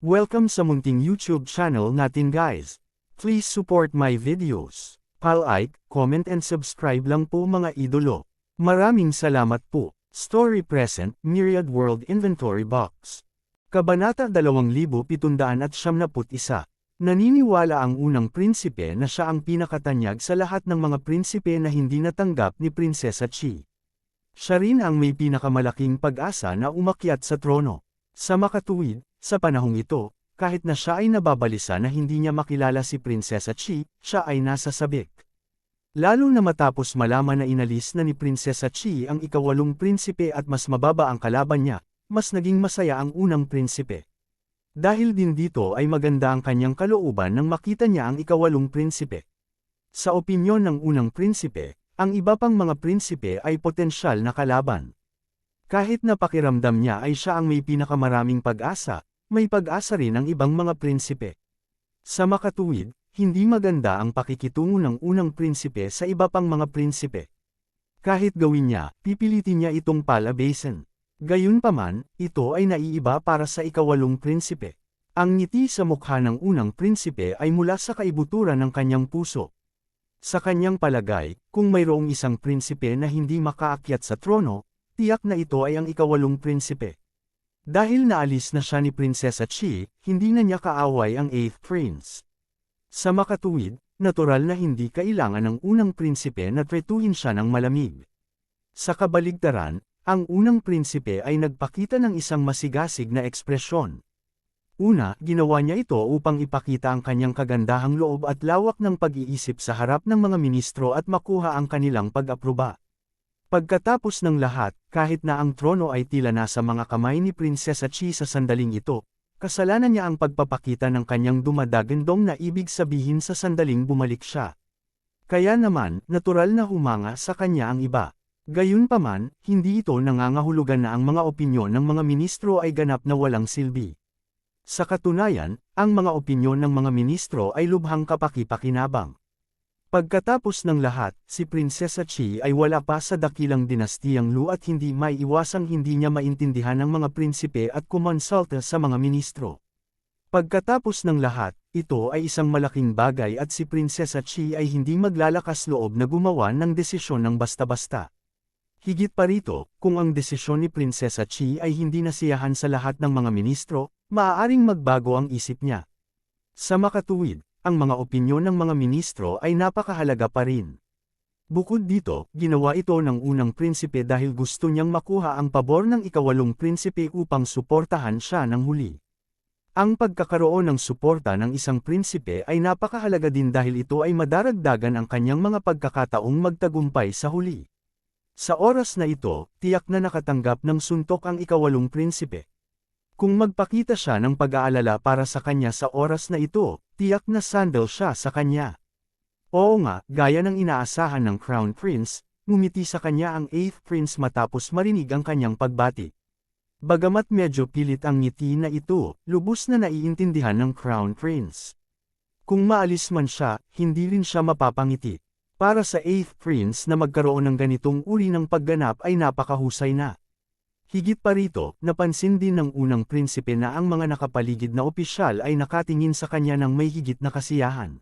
Welcome sa munting YouTube channel natin guys. Please support my videos. Like, comment and subscribe lang po mga idolo. Maraming salamat po. Story Present, Myriad World Inventory Box. Kabanata 2771. Naniniwala ang unang prinsipe na siya ang pinakatanyag sa lahat ng mga prinsipe na hindi natanggap ni Prinsesa Chi. Siya rin ang may pinakamalaking pag-asa na umakyat sa trono. Sa makatuwid, sa panahong ito, kahit na siya ay nababalisa na hindi niya makilala si Prinsesa Chi, siya ay nasa sabik. Lalo na matapos malaman na inalis na ni Prinsesa Chi ang ikawalong prinsipe at mas mababa ang kalaban niya, mas naging masaya ang unang prinsipe. Dahil din dito ay maganda ang kanyang kalooban nang makita niya ang ikawalong prinsipe. Sa opinyon ng unang prinsipe, ang iba pang mga prinsipe ay potensyal na kalaban. Kahit na pakiramdam niya ay siya ang may pinakamaraming pag-asa, may pag-asa rin ang ibang mga prinsipe. Sa makatuwid, hindi maganda ang pakikitungo ng unang prinsipe sa iba pang mga prinsipe. Kahit gawin niya, pipilitin niya itong palabasin. Gayunpaman, ito ay naiiba para sa ikawalong prinsipe. Ang ngiti sa mukha ng unang prinsipe ay mula sa kaibuturan ng kanyang puso. Sa kanyang palagay, kung mayroong isang prinsipe na hindi makaakyat sa trono, tiyak na ito ay ang ikawalong prinsipe. Dahil naalis na siya ni Prinsesa Chi, hindi na niya kaaway ang 8th Prince. Sa makatuwid, natural na hindi kailangan ng unang prinsipe na tretuhin siya ng malamig. Sa kabaligtaran, ang unang prinsipe ay nagpakita ng isang masigasig na ekspresyon. Una, ginawa niya ito upang ipakita ang kanyang kagandahang loob at lawak ng pag-iisip sa harap ng mga ministro at makuha ang kanilang pag-aproba. Pagkatapos ng lahat, kahit na ang trono ay tila nasa mga kamay ni Prinsesa Chi sa sandaling ito, kasalanan niya ang pagpapakita ng kanyang dumadagandong na ibig sabihin sa sandaling bumalik siya. Kaya naman, natural na humanga sa kanya ang iba. Gayunpaman, hindi ito nangangahulugan na ang mga opinyon ng mga ministro ay ganap na walang silbi. Sa katunayan, ang mga opinyon ng mga ministro ay lubhang kapaki-pakinabang. Pagkatapos ng lahat, si Prinsesa Chi ay wala pa sa dakilang dinastiyang Lu at hindi may iwasang hindi niya maintindihan ang mga prinsipe at kumonsulta sa mga ministro. Pagkatapos ng lahat, ito ay isang malaking bagay at si Prinsesa Chi ay hindi maglalakas loob na gumawa ng desisyon ng basta-basta. Higit pa rito, kung ang desisyon ni Prinsesa Chi ay hindi nasiyahan sa lahat ng mga ministro, maaaring magbago ang isip niya. Sa makatuwid, ang mga opinyon ng mga ministro ay napakahalaga pa rin. Bukod dito, ginawa ito ng unang prinsipe dahil gusto niyang makuha ang pabor ng ikawalong prinsipe upang suportahan siya ng huli. Ang pagkakaroon ng suporta ng isang prinsipe ay napakahalaga din dahil ito ay madaragdagan ang kanyang mga pagkakataong magtagumpay sa huli. Sa oras na ito, tiyak na nakatanggap ng suntok ang ikawalong prinsipe. Kung magpakita siya ng pag-aalala para sa kanya sa oras na ito, tiyak na sandal siya sa kanya. Oo nga, gaya ng inaasahan ng Crown Prince, ngumiti sa kanya ang 8th Prince matapos marinig ang kanyang pagbati. Bagamat medyo pilit ang ngiti na ito, lubos na naiintindihan ng Crown Prince. Kung maalis man siya, hindi rin siya mapapangiti. Para sa 8th Prince na magkaroon ng ganitong uri ng pagganap ay napakahusay na. Higit pa rito, napansin din ng unang prinsipe na ang mga nakapaligid na opisyal ay nakatingin sa kanya ng may higit na kasiyahan.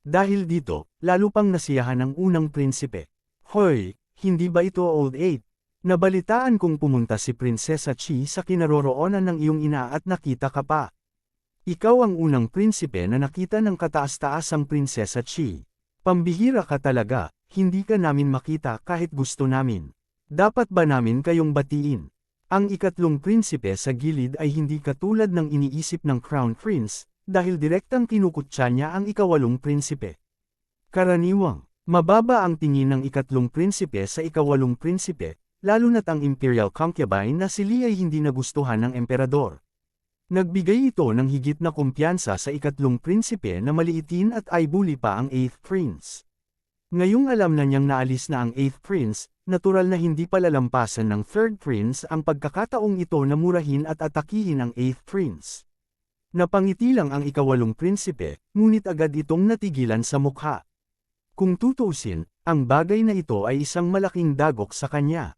Dahil dito, lalo pang nasiyahan ang unang prinsipe. Hoy, hindi ba ito Old 8? Nabalitaan kong pumunta si Prinsesa Chi sa kinaroroonan ng iyong ina at nakita ka pa. Ikaw ang unang prinsipe na nakita ng kataas-taasang Prinsesa Chi. Pambihira ka talaga, hindi ka namin makita kahit gusto namin. Dapat ba namin kayong batiin? Ang ikatlong prinsipe sa gilid ay hindi katulad ng iniisip ng Crown Prince, dahil direktang kinukutya niya ang ikawalong prinsipe. Karaniwang, mababa ang tingin ng ikatlong prinsipe sa ikawalong prinsipe, lalo na't ang imperial concubine na si Li ay hindi nagustuhan ng emperador. Nagbigay ito ng higit na kumpiyansa sa ikatlong prinsipe na maliitin at ay bully pa ang 8th Prince. Ngayong alam na niyang naalis na ang 8th Prince, natural na hindi palalampasan ng 3rd Prince ang pagkakataong ito na murahin at atakihin ang 8th Prince. Napangiti lang ang ikawalong prinsipe, ngunit agad itong natigilan sa mukha. Kung tutuusin, ang bagay na ito ay isang malaking dagok sa kanya.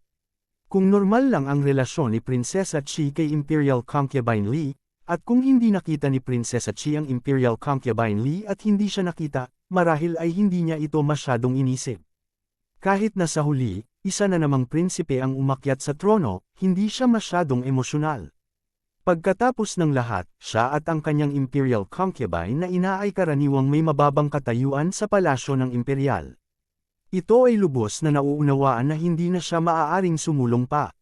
Kung normal lang ang relasyon ni Prinsesa Chi kay Imperial Concubine Li, At kung hindi nakita ni Prinsesa Chi ang Imperial Concubine Li at hindi siya nakita, marahil ay hindi niya ito masyadong inisip. Kahit na sa huli, isa na namang prinsipe ang umakyat sa trono, hindi siya masyadong emosyonal. Pagkatapos ng lahat, siya at ang kanyang Imperial Concubine na ina ay karaniwang may mababang katayuan sa palasyo ng Imperial. Ito ay lubos na nauunawaan na hindi na siya maaaring sumulong pa.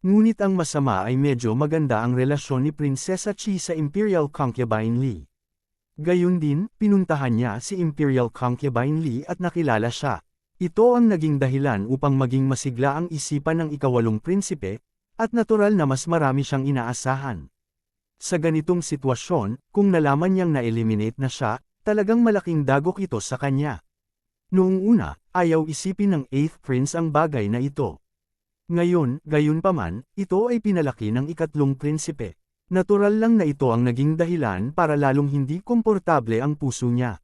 Ngunit ang masama ay medyo maganda ang relasyon ni Prinsesa Chi sa Imperial Concubine Li. Gayun din, pinuntahan niya si Imperial Concubine Li at nakilala siya. Ito ang naging dahilan upang maging masigla ang isipan ng ikawalong prinsipe, at natural na mas marami siyang inaasahan. Sa ganitong sitwasyon, kung nalaman niyang na-eliminate na siya, talagang malaking dagok ito sa kanya. Noong una, ayaw isipin ng 8th Prince ang bagay na ito. Ngayon, gayunpaman, ito ay pinalaki ng ikatlong prinsipe. Natural lang na ito ang naging dahilan para lalong hindi komportable ang puso niya.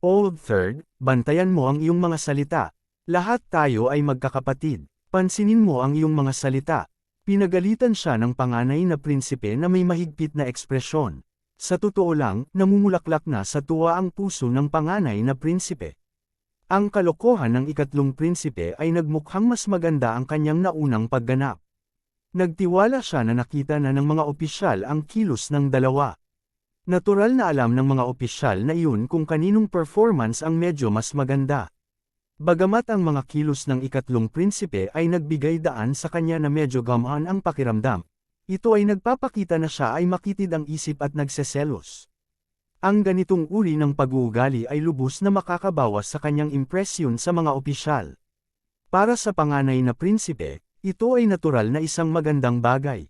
Old Third, bantayan mo ang iyong mga salita. Lahat tayo ay magkakapatid. Pansinin mo ang iyong mga salita. Pinagalitan siya ng panganay na prinsipe na may mahigpit na ekspresyon. Sa totoo lang, namumulaklak na sa tuwa ang puso ng panganay na prinsipe. Ang kalokohan ng ikatlong prinsipe ay nagmukhang mas maganda ang kanyang naunang pagganap. Nagtiwala siya na nakita na ng mga opisyal ang kilos ng dalawa. Natural na alam ng mga opisyal na iyon kung kaninong performance ang medyo mas maganda. Bagamat ang mga kilos ng ikatlong prinsipe ay nagbigay daan sa kanya na medyo gamaan ang pakiramdam, ito ay nagpapakita na siya ay makitid ang isip at nagseselos. Ang ganitong uri ng pag-uugali ay lubos na makakabawas sa kanyang impresyon sa mga opisyal. Para sa panganay na prinsipe, ito ay natural na isang magandang bagay.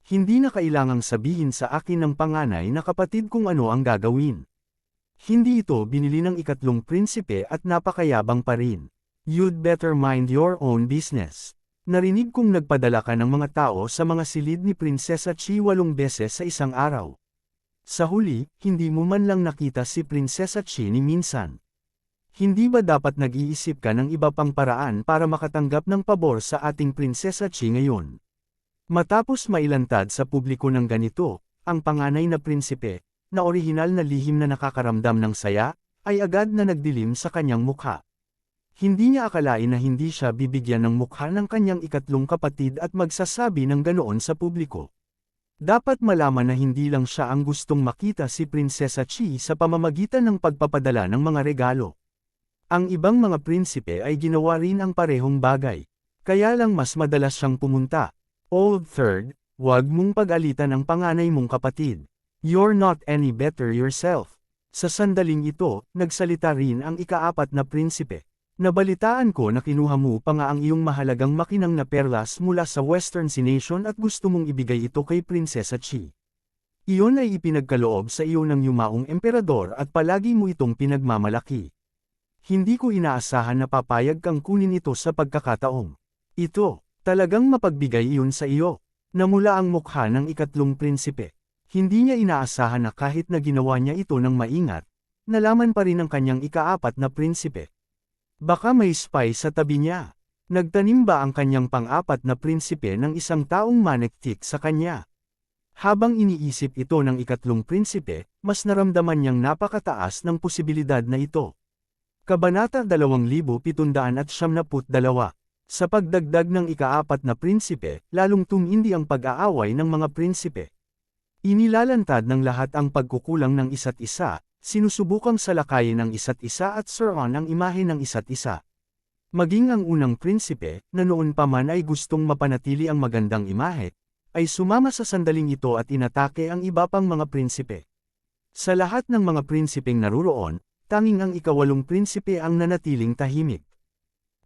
Hindi na kailangang sabihin sa akin ng panganay na kapatid kung ano ang gagawin. Hindi ito binili ng ikatlong prinsipe at napakayabang pa rin. You'd better mind your own business. Narinig kong nagpadala ka ng mga tao sa mga silid ni Prinsesa Chi 8 beses sa isang araw. Sa huli, hindi mo man lang nakita si Prinsesa Chi ni minsan. Hindi ba dapat nag-iisip ka ng iba pang paraan para makatanggap ng pabor sa ating Prinsesa Chi ngayon? Matapos mailantad sa publiko ng ganito, ang panganay na prinsipe, na orihinal na lihim na nakakaramdam ng saya, ay agad na nagdilim sa kanyang mukha. Hindi niya akalain na hindi siya bibigyan ng mukha ng kanyang ikatlong kapatid at magsasabi ng ganoon sa publiko. Dapat malaman na hindi lang siya ang gustong makita si Prinsesa Chi sa pamamagitan ng pagpapadala ng mga regalo. Ang ibang mga prinsipe ay ginawa rin ang parehong bagay. Kaya lang mas madalas siyang pumunta. Old Third, huwag mong pag-alitan ang panganay mong kapatid. You're not any better yourself. Sa sandaling ito, nagsalita rin ang ikaapat na prinsipe. Nabalitaan ko na kinuha mo pa nga ang iyong mahalagang makinang na perlas mula sa Western Sea Nation at gusto mong ibigay ito kay Prinsesa Chi. Iyon ay ipinagkaloob sa iyo ng yumaong emperador at palagi mo itong pinagmamalaki. Hindi ko inaasahan na papayag kang kunin ito sa pagkakataong ito. Talagang mapagbigay iyon sa iyo. Namula ang mukha ng ikatlong prinsipe. Hindi niya inaasahan na kahit na ginawa niya ito ng maingat, nalaman pa rin ng kanyang ikaapat na prinsipe. Baka may spy sa tabi niya. Nagtanim ba ang kanyang pang-apat na prinsipe ng isang taong manektik sa kanya? Habang iniisip ito ng ikatlong prinsipe, mas naramdaman niyang napakataas ng posibilidad na ito. Kabanata 2772. Sa pagdagdag ng ikaapat na prinsipe, lalong tumindi ang pag-aaway ng mga prinsipe. Inilalantad ng lahat ang pagkukulang ng isa't isa, sinusubukang salakayin ang isa't isa at suruan ang imahe ng isa't isa. Maging ang unang prinsipe, na noon pa man ay gustong mapanatili ang magandang imahe, ay sumama sa sandaling ito at inatake ang iba pang mga prinsipe. Sa lahat ng mga prinsipeng naruroon, tanging ang ikawalong prinsipe ang nanatiling tahimik.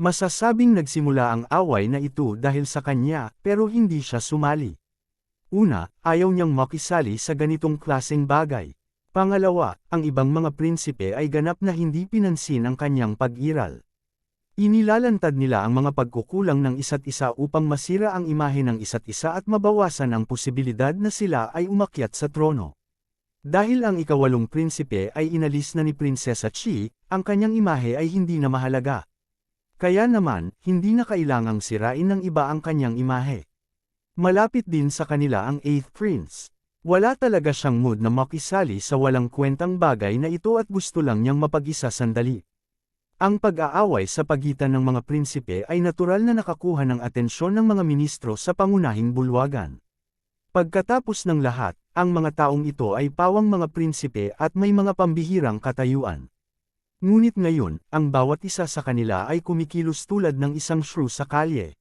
Masasabing nagsimula ang away na ito dahil sa kanya, pero hindi siya sumali. Una, ayaw niyang makisali sa ganitong klaseng bagay. Pangalawa, ang ibang mga prinsipe ay ganap na hindi pinansin ang kanyang pag-iral. Inilalantad nila ang mga pagkukulang ng isa't isa upang masira ang imahe ng isa't isa at mabawasan ang posibilidad na sila ay umakyat sa trono. Dahil ang ikawalong prinsipe ay inalis na ni Prinsesa Chi, ang kanyang imahe ay hindi na mahalaga. Kaya naman, hindi na kailangang sirain ng iba ang kanyang imahe. Malapit din sa kanila ang 8th Prince. Wala talaga siyang mood na makisali sa walang kwentang bagay na ito at gusto lang niyang mapag-isa sandali. Ang pag-aaway sa pagitan ng mga prinsipe ay natural na nakakuha ng atensyon ng mga ministro sa pangunahing bulwagan. Pagkatapos ng lahat, ang mga taong ito ay pawang mga prinsipe at may mga pambihirang katayuan. Ngunit ngayon, ang bawat isa sa kanila ay kumikilos tulad ng isang shrew sa kalye.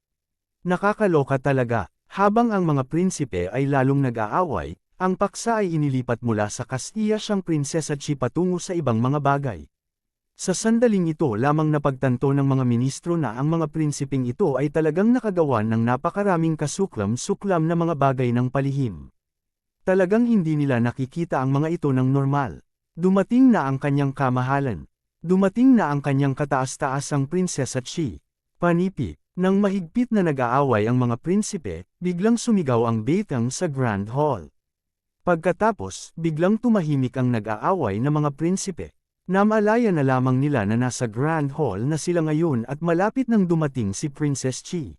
Nakakaloka talaga. Habang ang mga prinsipe ay lalong nag-aaway, ang paksa ay inilipat mula sa Castilla siyang Prinsesa Chi patungo sa ibang mga bagay. Sa sandaling ito lamang napagtanto ng mga ministro na ang mga prinsipeng ito ay talagang nakagawa ng napakaraming kasuklam-suklam na mga bagay ng palihim. Talagang hindi nila nakikita ang mga ito ng normal. Dumating na ang kanyang kamahalan. Dumating na ang kanyang kataas-taasang Prinsesa Chi. Panipi. Nang mahigpit na nag-aaway ang mga prinsipe, biglang sumigaw ang Beitang sa Grand Hall. Pagkatapos, biglang tumahimik ang nag-aaway na mga prinsipe. Namalaya na lamang nila na nasa Grand Hall na sila ngayon at malapit nang dumating si Princess Chi.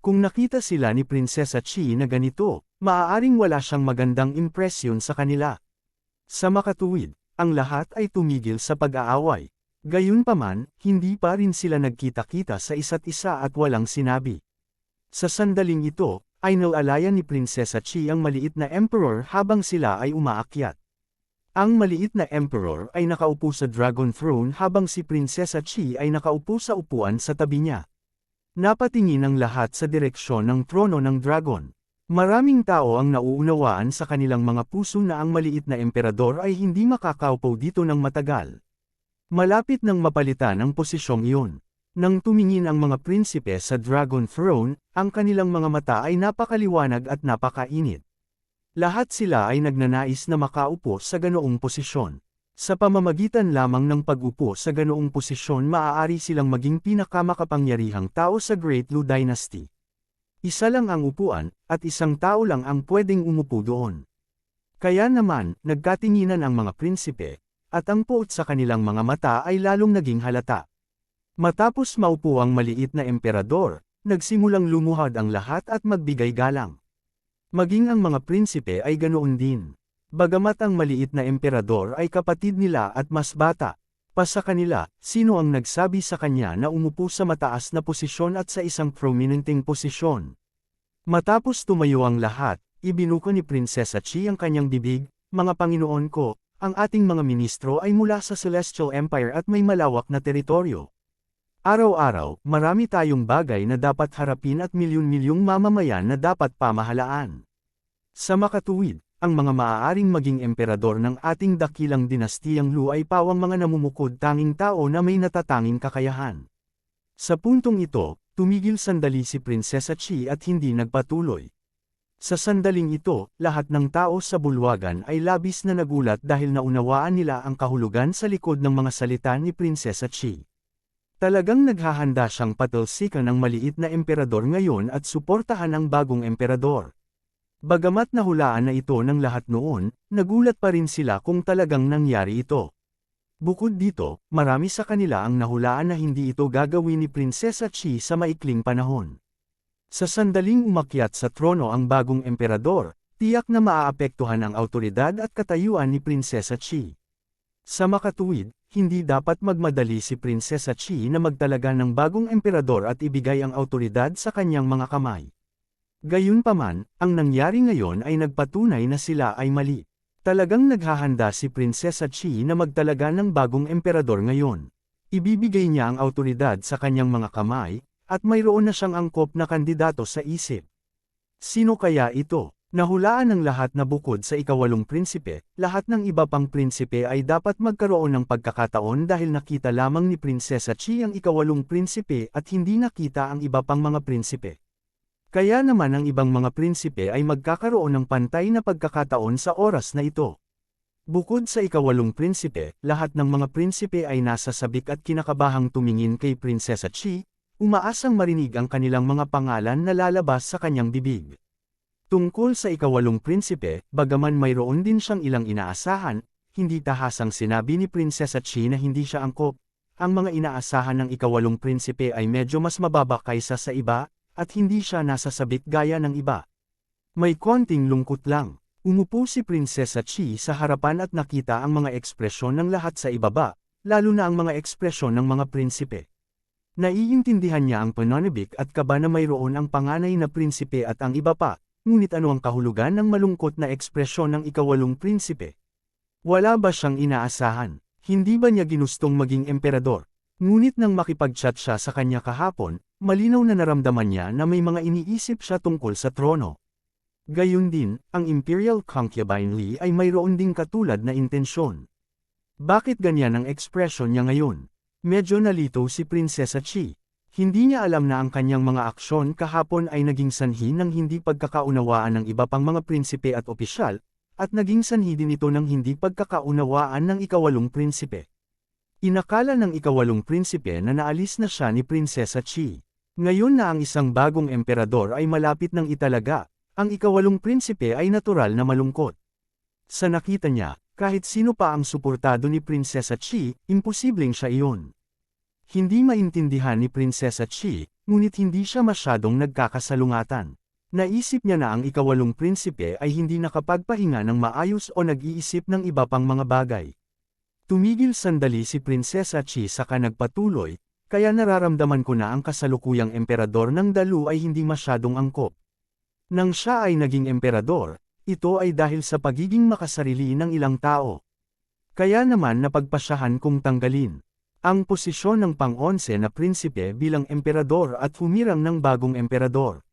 Kung nakita sila ni Prinsesa Chi na ganito, maaaring wala siyang magandang impresyon sa kanila. Sa makatuwid, ang lahat ay tumigil sa pag-aaway. Gayunpaman, hindi pa rin sila nagkita-kita sa isa't isa at walang sinabi. Sa sandaling ito, ay naalaya ni Prinsesa Chi ang maliit na emperor habang sila ay umaakyat. Ang maliit na emperor ay nakaupo sa dragon throne habang si Prinsesa Chi ay nakaupo sa upuan sa tabi niya. Napatingin ang lahat sa direksyon ng trono ng dragon. Maraming tao ang nauunawaan sa kanilang mga puso na ang maliit na emperador ay hindi makakaupo dito ng matagal. Malapit nang mapalitan ang posisyong iyon. Nang tumingin ang mga prinsipe sa Dragon Throne, ang kanilang mga mata ay napakaliwanag at napakainit. Lahat sila ay nagnanais na makaupo sa ganoong posisyon. Sa pamamagitan lamang ng pag-upo sa ganoong posisyon maaari silang maging pinakamakapangyarihang tao sa Great Lu Dynasty. Isa lang ang upuan, at isang tao lang ang pwedeng umupo doon. Kaya naman, nagkatinginan ang mga prinsipe, at ang puot sa kanilang mga mata ay lalong naging halata. Matapos maupo ang maliit na emperador, nagsimulang lumuhad ang lahat at magbigay galang. Maging ang mga prinsipe ay ganoon din. Bagamat ang maliit na emperador ay kapatid nila at mas bata, pa sa kanila, sino ang nagsabi sa kanya na umupo sa mataas na posisyon at sa isang prominenteng posisyon? Matapos tumayo ang lahat, ibinuko ni Prinsesa Chi ang kanyang bibig, "Mga Panginoon ko, ang ating mga ministro ay mula sa Celestial Empire at may malawak na teritoryo. Araw-araw, marami tayong bagay na dapat harapin at milyon-milyong mamamayan na dapat pamahalaan. Sa makatuwid, ang mga maaaring maging emperador ng ating dakilang dinastiyang Lu ay pawang mga namumukod tanging tao na may natatanging kakayahan." Sa puntong ito, tumigil sandali si Prinsesa Chi at hindi nagpatuloy. Sa sandaling ito, lahat ng tao sa bulwagan ay labis na nagulat dahil naunawaan nila ang kahulugan sa likod ng mga salita ni Prinsesa Chi. Talagang naghahanda siyang patalsikan ng maliit na emperador ngayon at suportahan ang bagong emperador. Bagamat nahulaan na ito ng lahat noon, nagulat pa rin sila kung talagang nangyari ito. Bukod dito, marami sa kanila ang nahulaan na hindi ito gagawin ni Prinsesa Chi sa maikling panahon. Sa sandaling umakyat sa trono ang bagong emperador, tiyak na maaapektuhan ang awtoridad at katayuan ni Prinsesa Chi. Sa makatuwid, hindi dapat magmadali si Prinsesa Chi na magtalaga ng bagong emperador at ibigay ang awtoridad sa kanyang mga kamay. Gayunpaman, ang nangyari ngayon ay nagpatunay na sila ay mali. Talagang naghahanda si Prinsesa Chi na magtalaga ng bagong emperador ngayon. Ibibigay niya ang awtoridad sa kanyang mga kamay, at mayroon na siyang angkop na kandidato sa isip. Sino kaya ito? Nahulaan ng lahat na bukod sa ikawalong prinsipe, lahat ng iba pang prinsipe ay dapat magkaroon ng pagkakataon dahil nakita lamang ni Prinsesa Chi ang ikawalong prinsipe at hindi nakita ang iba pang mga prinsipe. Kaya naman ang ibang mga prinsipe ay magkakaroon ng pantay na pagkakataon sa oras na ito. Bukod sa ikawalong prinsipe, lahat ng mga prinsipe ay nasa sabik at kinakabahang tumingin kay Prinsesa Chi, umaasang marinig ang kanilang mga pangalan na lalabas sa kanyang bibig. Tungkol sa ikawalong prinsipe, bagaman mayroon din siyang ilang inaasahan, hindi tahasang sinabi ni Prinsesa Chi na hindi siya angkop. Ang mga inaasahan ng ikawalong prinsipe ay medyo mas mababa kaysa sa iba, at hindi siya nasasabik gaya ng iba. May konting lungkot lang. Umupo si Prinsesa Chi sa harapan at nakita ang mga ekspresyon ng lahat sa ibaba, lalo na ang mga ekspresyon ng mga prinsipe. Naiintindihan niya ang pananabik at kaba na mayroon ang panganay na prinsipe at ang iba pa, ngunit ano ang kahulugan ng malungkot na ekspresyon ng ikawalong prinsipe? Wala ba siyang inaasahan? Hindi ba niya ginustong maging emperador? Ngunit nang makipag-chat siya sa kanya kahapon, malinaw na naramdaman niya na may mga iniisip siya tungkol sa trono. Gayun din, ang Imperial Concubine Li ay mayroon ding katulad na intensyon. Bakit ganyan ang ekspresyon niya ngayon? Medyo nalito si Prinsesa Chi. Hindi niya alam na ang kanyang mga aksyon kahapon ay naging sanhi ng hindi pagkakaunawaan ng iba pang mga prinsipe at opisyal, at naging sanhi din ito ng hindi pagkakaunawaan ng ikawalong prinsipe. Inakala ng ikawalong prinsipe na naalis na siya ni Prinsesa Chi. Ngayon na ang isang bagong emperador ay malapit ng italaga, ang ikawalong prinsipe ay natural na malungkot. Sa nakita niya, kahit sino pa ang suportado ni Prinsesa Chi, imposibleng siya iyon. Hindi maintindihan ni Prinsesa Chi, ngunit hindi siya masyadong nagkakasalungatan. Naisip niya na ang ikawalong prinsipe ay hindi nakapagpahinga ng maayos o nag-iisip ng iba pang mga bagay. Tumigil sandali si Prinsesa Chi saka nagpatuloy, kaya nararamdaman ko na ang kasalukuyang emperador ng Dalu ay hindi masyadong angkop. Nang siya ay naging emperador, ito ay dahil sa pagiging makasarili ng ilang tao. Kaya naman napagpasyahan kong tanggalin ang posisyon ng pang-11 na prinsipe bilang emperador at humirang ng bagong emperador.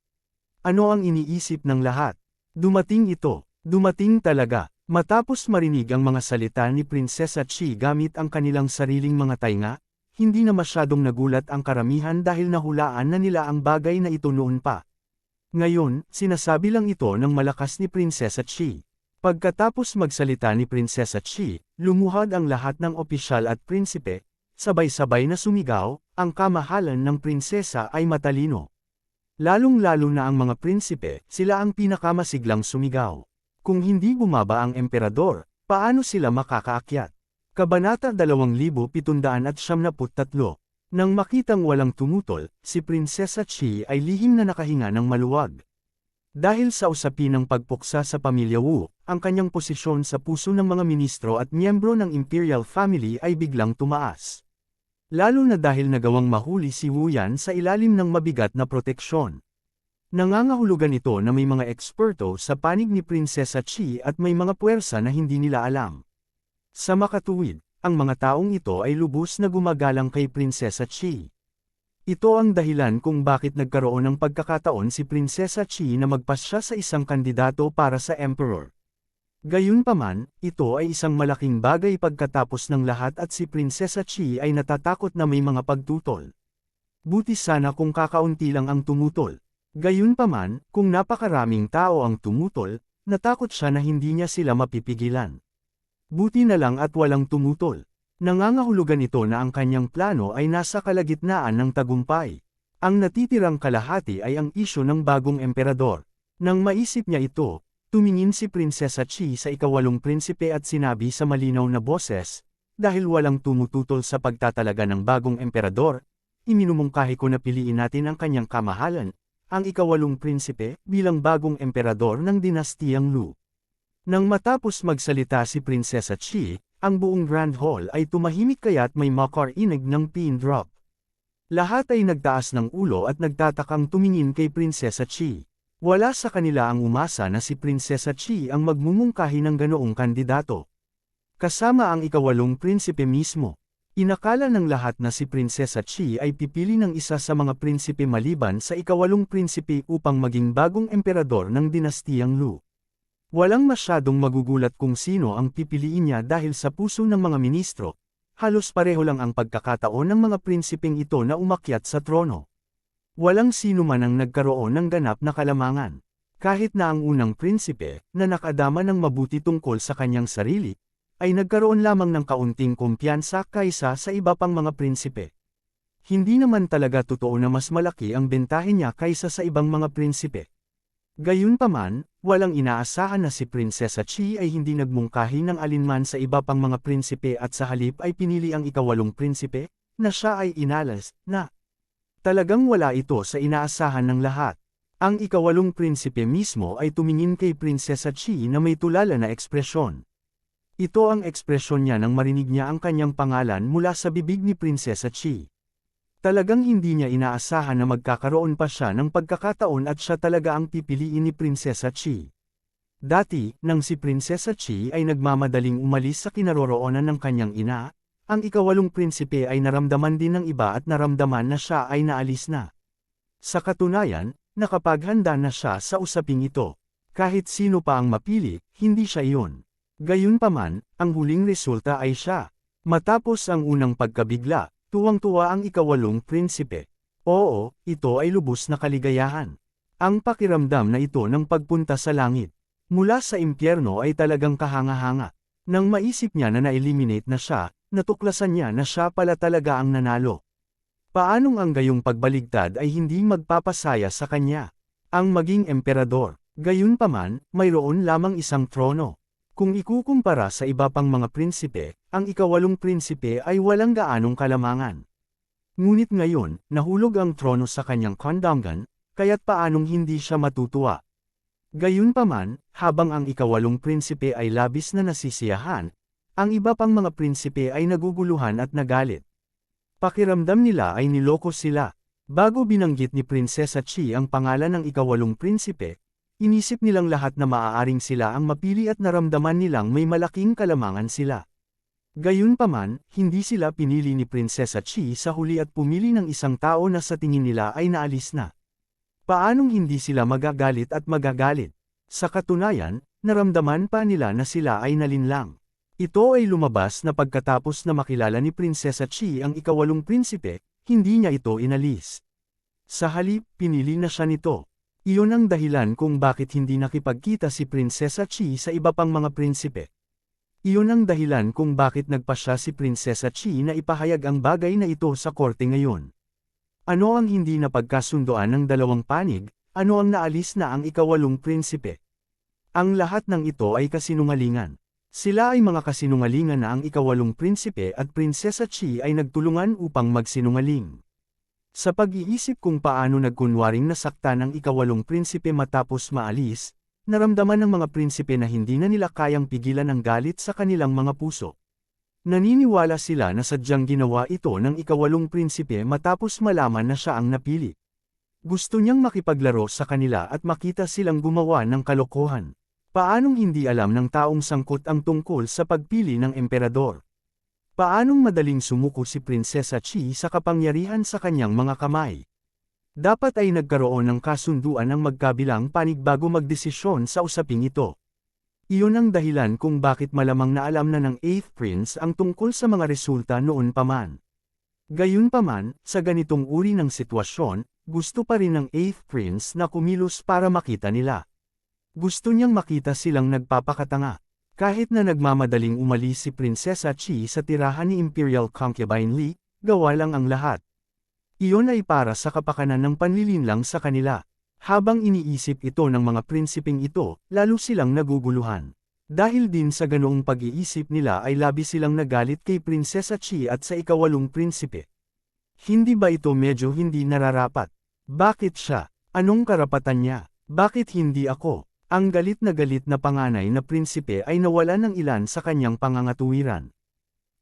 Ano ang iniisip ng lahat? Dumating ito, dumating talaga. Matapos marinig ang mga salita ni Prinsesa Chi gamit ang kanilang sariling mga tainga, hindi na masyadong nagulat ang karamihan dahil nahulaan na nila ang bagay na ito noon pa. Ngayon, sinasabi lang ito ng malakas ni Prinsesa Chi. Pagkatapos magsalita ni Prinsesa Chi, lumuhad ang lahat ng opisyal at prinsipe, sabay-sabay na sumigaw, ang kamahalan ng prinsesa ay matalino. Lalong-lalo na ang mga prinsipe, sila ang pinakamasiglang sumigaw. Kung hindi bumaba ang emperador, paano sila makakaakyat? Kabanata 2773. Nang makitang walang tumutol, si Prinsesa Chi ay lihim na nakahinga ng maluwag. Dahil sa usapin ng pagpuksa sa pamilya Wu, ang kanyang posisyon sa puso ng mga ministro at miyembro ng Imperial Family ay biglang tumaas. Lalo na dahil nagawang mahuli si Wu Yan sa ilalim ng mabigat na proteksyon. Nangangahulugan ito na may mga eksperto sa panig ni Prinsesa Chi at may mga puwersa na hindi nila alam. Sa makatuwid, ang mga taong ito ay lubos na gumagalang kay Prinsesa Chi. Ito ang dahilan kung bakit nagkaroon ng pagkakataon si Prinsesa Chi na magpasya sa isang kandidato para sa emperor. Gayunpaman, ito ay isang malaking bagay pagkatapos ng lahat at si Prinsesa Chi ay natatakot na may mga pagtutol. Buti sana kung kakaunti lang ang tumutol. Gayunpaman, kung napakaraming tao ang tumutol, natakot siya na hindi niya sila mapipigilan. Buti na lang at walang tumutol. Nangangahulugan ito na ang kanyang plano ay nasa kalagitnaan ng tagumpay. Ang natitirang kalahati ay ang isyu ng bagong emperador. Nang maisip niya ito, tumingin si Prinsesa Chi sa ikawalong prinsipe at sinabi sa malinaw na boses, dahil walang tumututol sa pagtatalaga ng bagong emperador, iminumungkahi ko na piliin natin ang kanyang kamahalan, ang ikawalong prinsipe, bilang bagong emperador ng dinastiyang Lu. Nang matapos magsalita si Prinsesa Chi, ang buong Grand Hall ay tumahimik kaya't may makarinig ng pin drop. Lahat ay nagtaas ng ulo at nagtatakang tumingin kay Prinsesa Chi. Wala sa kanila ang umasa na si Prinsesa Chi ang magmumungkahi ng ganoong kandidato. Kasama ang ikawalong prinsipe mismo. Inakala ng lahat na si Prinsesa Chi ay pipili ng isa sa mga prinsipe maliban sa ikawalong prinsipe upang maging bagong emperador ng dinastiyang Lu. Walang masyadong magugulat kung sino ang pipiliin niya dahil sa puso ng mga ministro, halos pareho lang ang pagkakataon ng mga prinsipeng ito na umakyat sa trono. Walang sino man ang nagkaroon ng ganap na kalamangan. Kahit na ang unang prinsipe, na nakadama ng mabuti tungkol sa kanyang sarili, ay nagkaroon lamang ng kaunting kumpiyansa kaysa sa iba pang mga prinsipe. Hindi naman talaga totoo na mas malaki ang bentahe niya kaysa sa ibang mga prinsipe. Gayunpaman, walang inaasahan na si Prinsesa Chi ay hindi nagmungkahi ng alinman sa iba pang mga prinsipe at sa halip ay pinili ang ikawalong prinsipe, na siya ay inalas, na talagang wala ito sa inaasahan ng lahat. Ang ikawalong prinsipe mismo ay tumingin kay Prinsesa Chi na may tulala na ekspresyon. Ito ang ekspresyon niya nang marinig niya ang kanyang pangalan mula sa bibig ni Prinsesa Chi. Talagang hindi niya inaasahan na magkakaroon pa siya ng pagkakataon at siya talaga ang pipiliin ni Prinsesa Chi. Dati, nang si Prinsesa Chi ay nagmamadaling umalis sa kinaroroonan ng kanyang ina, ang ikawalong prinsipe ay naramdaman din ng iba at naramdaman na siya ay naalis na. Sa katunayan, nakapaghanda na siya sa usaping ito. Kahit sino pa ang mapili, hindi siya iyon. Gayunpaman, ang huling resulta ay siya. Matapos ang unang pagkabigla, tuwang-tuwa ang ikawalong prinsipe. Oo, ito ay lubos na kaligayahan. Ang pakiramdam na ito ng pagpunta sa langit mula sa impyerno ay talagang kahanga-hanga. Nang maisip niya na na-eliminate na siya, natuklasan niya na siya pala talaga ang nanalo. Paanong ang gayong pagbaligtad ay hindi magpapasaya sa kanya? Ang maging emperador. Gayunpaman, mayroon lamang isang trono. Kung ikukumpara sa iba pang mga prinsipe, ang ikawalong prinsipe ay walang gaanong kalamangan. Ngunit ngayon, nahulog ang trono sa kanyang kondongan, kaya't paanong hindi siya matutuwa? Gayunpaman, habang ang ikawalong prinsipe ay labis na nasisiyahan, ang iba pang mga prinsipe ay naguguluhan at nagalit. Pakiramdam nila ay niloko sila. Bago binanggit ni Prinsesa Chi ang pangalan ng ikawalong prinsipe, inisip nilang lahat na maaaring sila ang mapili at naramdaman nilang may malaking kalamangan sila. Gayunpaman, hindi sila pinili ni Prinsesa Chi sa huli at pumili ng isang tao na sa tingin nila ay naalis na. Paanong hindi sila magagalit at magagalit? Sa katunayan, naramdaman pa nila na sila ay nalinlang. Ito ay lumabas na pagkatapos na makilala ni Prinsesa Chi ang ikawalong prinsipe, hindi niya ito inalis. Sa halip, pinili na siya nito. Iyon ang dahilan kung bakit hindi nakipagkita si Prinsesa Chi sa iba pang mga prinsipe. Iyon ang dahilan kung bakit nagpasya si Prinsesa Chi na ipahayag ang bagay na ito sa korte ngayon. Ano ang hindi napagkasundoan ng dalawang panig? Ano ang naalis na ang ikawalong prinsipe? Ang lahat ng ito ay kasinungalingan. Sila ay mga kasinungalingan na ang ikawalong prinsipe at Prinsesa Chi ay nagtulungan upang magsinungaling. Sa pag-iisip kung paano nagkunwaring nasaktan ang ikawalong prinsipe matapos maalis, naramdaman ng mga prinsipe na hindi na nila kayang pigilan ang galit sa kanilang mga puso. Naniniwala sila na sadyang ginawa ito ng ikawalong prinsipe matapos malaman na siya ang napili. Gusto niyang makipaglaro sa kanila at makita silang gumawa ng kalokohan. Paanong hindi alam ng taong sangkot ang tungkol sa pagpili ng emperador? Paanong madaling sumuko si Prinsesa Chi sa kapangyarihan sa kanyang mga kamay? Dapat ay nagkaroon ng kasunduan ng magkabilang panig bago magdesisyon sa usaping ito. Iyon ang dahilan kung bakit malamang na alam na ng 8th Prince ang tungkol sa mga resulta noon pa man. Gayunpaman, sa ganitong uri ng sitwasyon, gusto pa rin ng 8th Prince na kumilos para makita nila. Gusto niyang makita silang nagpapakatanga. Kahit na nagmamadaling umalis si Prinsesa Chi sa tirahan ni Imperial Concubine Li, gawa lang ang lahat. Iyon ay para sa kapakanan ng panlilinlang sa kanila. Habang iniisip ito ng mga prinsipeng ito, lalo silang naguguluhan. Dahil din sa ganoong pag-iisip nila ay labis silang nagalit kay Prinsesa Chi at sa ikawalong prinsipe. Hindi ba ito medyo hindi nararapat? Bakit siya? Anong karapatan niya? Bakit hindi ako? Ang galit na panganay na prinsipe ay nawalan ng ilan sa kanyang pangangatuwiran.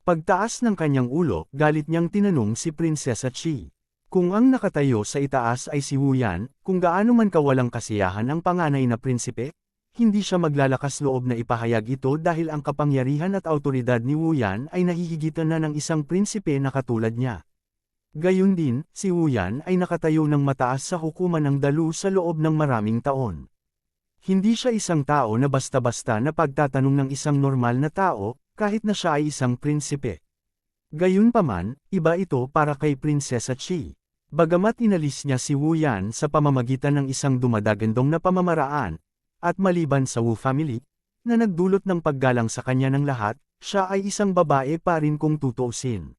Pagtaas ng kanyang ulo, galit niyang tinanong si Prinsesa Chi. Kung ang nakatayo sa itaas ay si Wu Yan, kung gaano man kawalang kasiyahan ang panganay na prinsipe, hindi siya maglalakas loob na ipahayag ito dahil ang kapangyarihan at awtoridad ni Wu Yan ay nahihigitan na ng isang prinsipe na katulad niya. Gayun din, si Wu Yan ay nakatayo ng mataas sa hukuman ng dalu sa loob ng maraming taon. Hindi siya isang tao na basta-basta na pagtatanong ng isang normal na tao, kahit na siya ay isang prinsipe. Gayunpaman, iba ito para kay Prinsesa Chi. Bagamat inalis niya si Wu Yan sa pamamagitan ng isang dumadagandong na pamamaraan, at maliban sa Wu family, na nagdulot ng paggalang sa kanya ng lahat, siya ay isang babae pa rin kung tutuusin.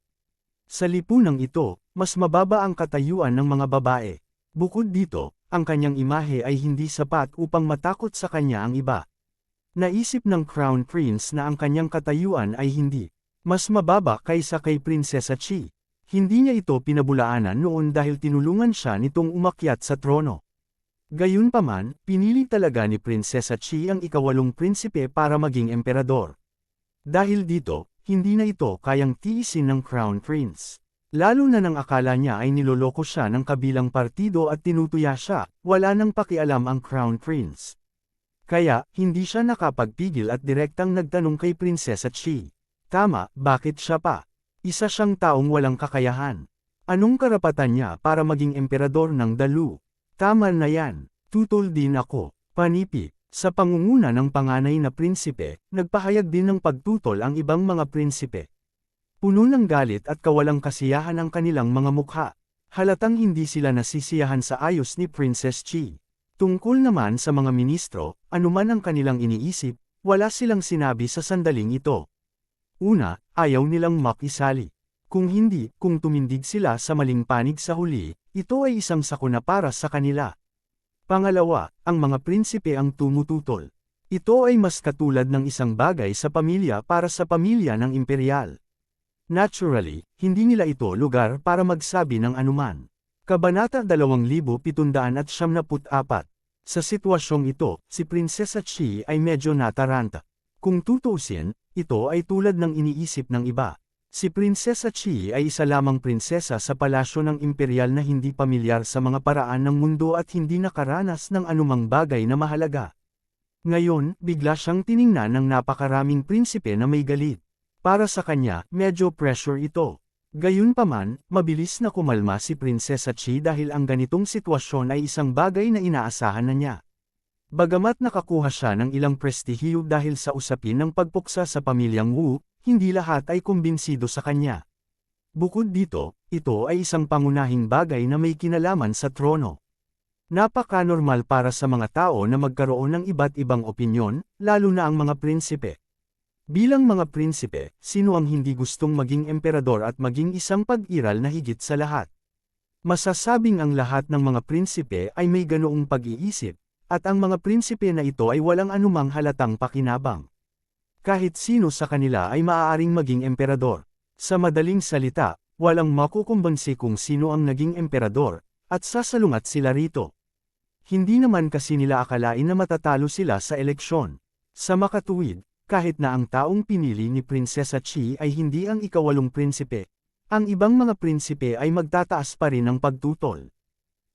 Sa lipunang ito, mas mababa ang katayuan ng mga babae. Bukod dito, ang kanyang imahe ay hindi sapat upang matakot sa kanya ang iba. Naisip ng Crown Prince na ang kanyang katayuan ay hindi mas mababa kaysa kay Prinsesa Chi. Hindi niya ito pinabulaanan noon dahil tinulungan siya nitong umakyat sa trono. Gayunpaman, pinili talaga ni Prinsesa Chi ang ikawalong prinsipe para maging emperador. Dahil dito, hindi na ito kayang tiisin ng Crown Prince. Lalo na nang akala niya ay niloloko siya ng kabilang partido at tinutuya siya, wala nang pakialam ang Crown Prince. Kaya, hindi siya nakapagpigil at direktang nagtanong kay Prinsesa Chi. Tama, bakit siya pa? Isa siyang taong walang kakayahan. Anong karapatan niya para maging emperador ng Dalu? Tama na yan, tutol din ako. Panipi, sa pangunguna ng panganay na prinsipe, nagpahayag din ng pagtutol ang ibang mga prinsipe. Puno ng galit at kawalang kasiyahan ang kanilang mga mukha. Halatang hindi sila nasisiyahan sa ayos ni Princess Chi. Tungkol naman sa mga ministro, anuman ang kanilang iniisip, wala silang sinabi sa sandaling ito. Una, ayaw nilang makisali. Kung hindi, kung tumindig sila sa maling panig sa huli, ito ay isang sakuna para sa kanila. Pangalawa, ang mga prinsipe ang tumututol. Ito ay mas katulad ng isang bagay sa pamilya para sa pamilya ng imperial. Naturally, hindi nila ito lugar para magsabi ng anuman. Kabanata 2774. Sa sitwasyong ito, si Prinsesa Chi ay medyo nataranta. Kung tutuusin, ito ay tulad ng iniisip ng iba. Si Prinsesa Chi ay isa lamang prinsesa sa palasyo ng imperial na hindi pamilyar sa mga paraan ng mundo at hindi nakaranas ng anumang bagay na mahalaga. Ngayon, bigla siyang tiningnan ng napakaraming prinsipe na may galit. Para sa kanya, medyo pressure ito. Gayunpaman, mabilis na kumalma si Prinsesa Chi dahil ang ganitong sitwasyon ay isang bagay na inaasahan na niya. Bagamat nakakuha siya ng ilang prestihiyo dahil sa usapin ng pagpuksa sa pamilyang Wu, hindi lahat ay kumbinsido sa kanya. Bukod dito, ito ay isang pangunahing bagay na may kinalaman sa trono. Napaka-normal para sa mga tao na magkaroon ng iba't ibang opinyon, lalo na ang mga prinsipe. Bilang mga prinsipe, sino ang hindi gustong maging emperador at maging isang pag-iral na higit sa lahat? Masasabing ang lahat ng mga prinsipe ay may ganoong pag-iisip, at ang mga prinsipe na ito ay walang anumang halatang pakinabang. Kahit sino sa kanila ay maaaring maging emperador. Sa madaling salita, walang makukumbansi kung sino ang naging emperador, at sasalungat sila rito. Hindi naman kasi nila akalain na matatalo sila sa eleksyon. Sa makatuwid, kahit na ang taong pinili ni Prinsesa Chi ay hindi ang ikawalong prinsipe, ang ibang mga prinsipe ay magtataas pa rin ng pagtutol.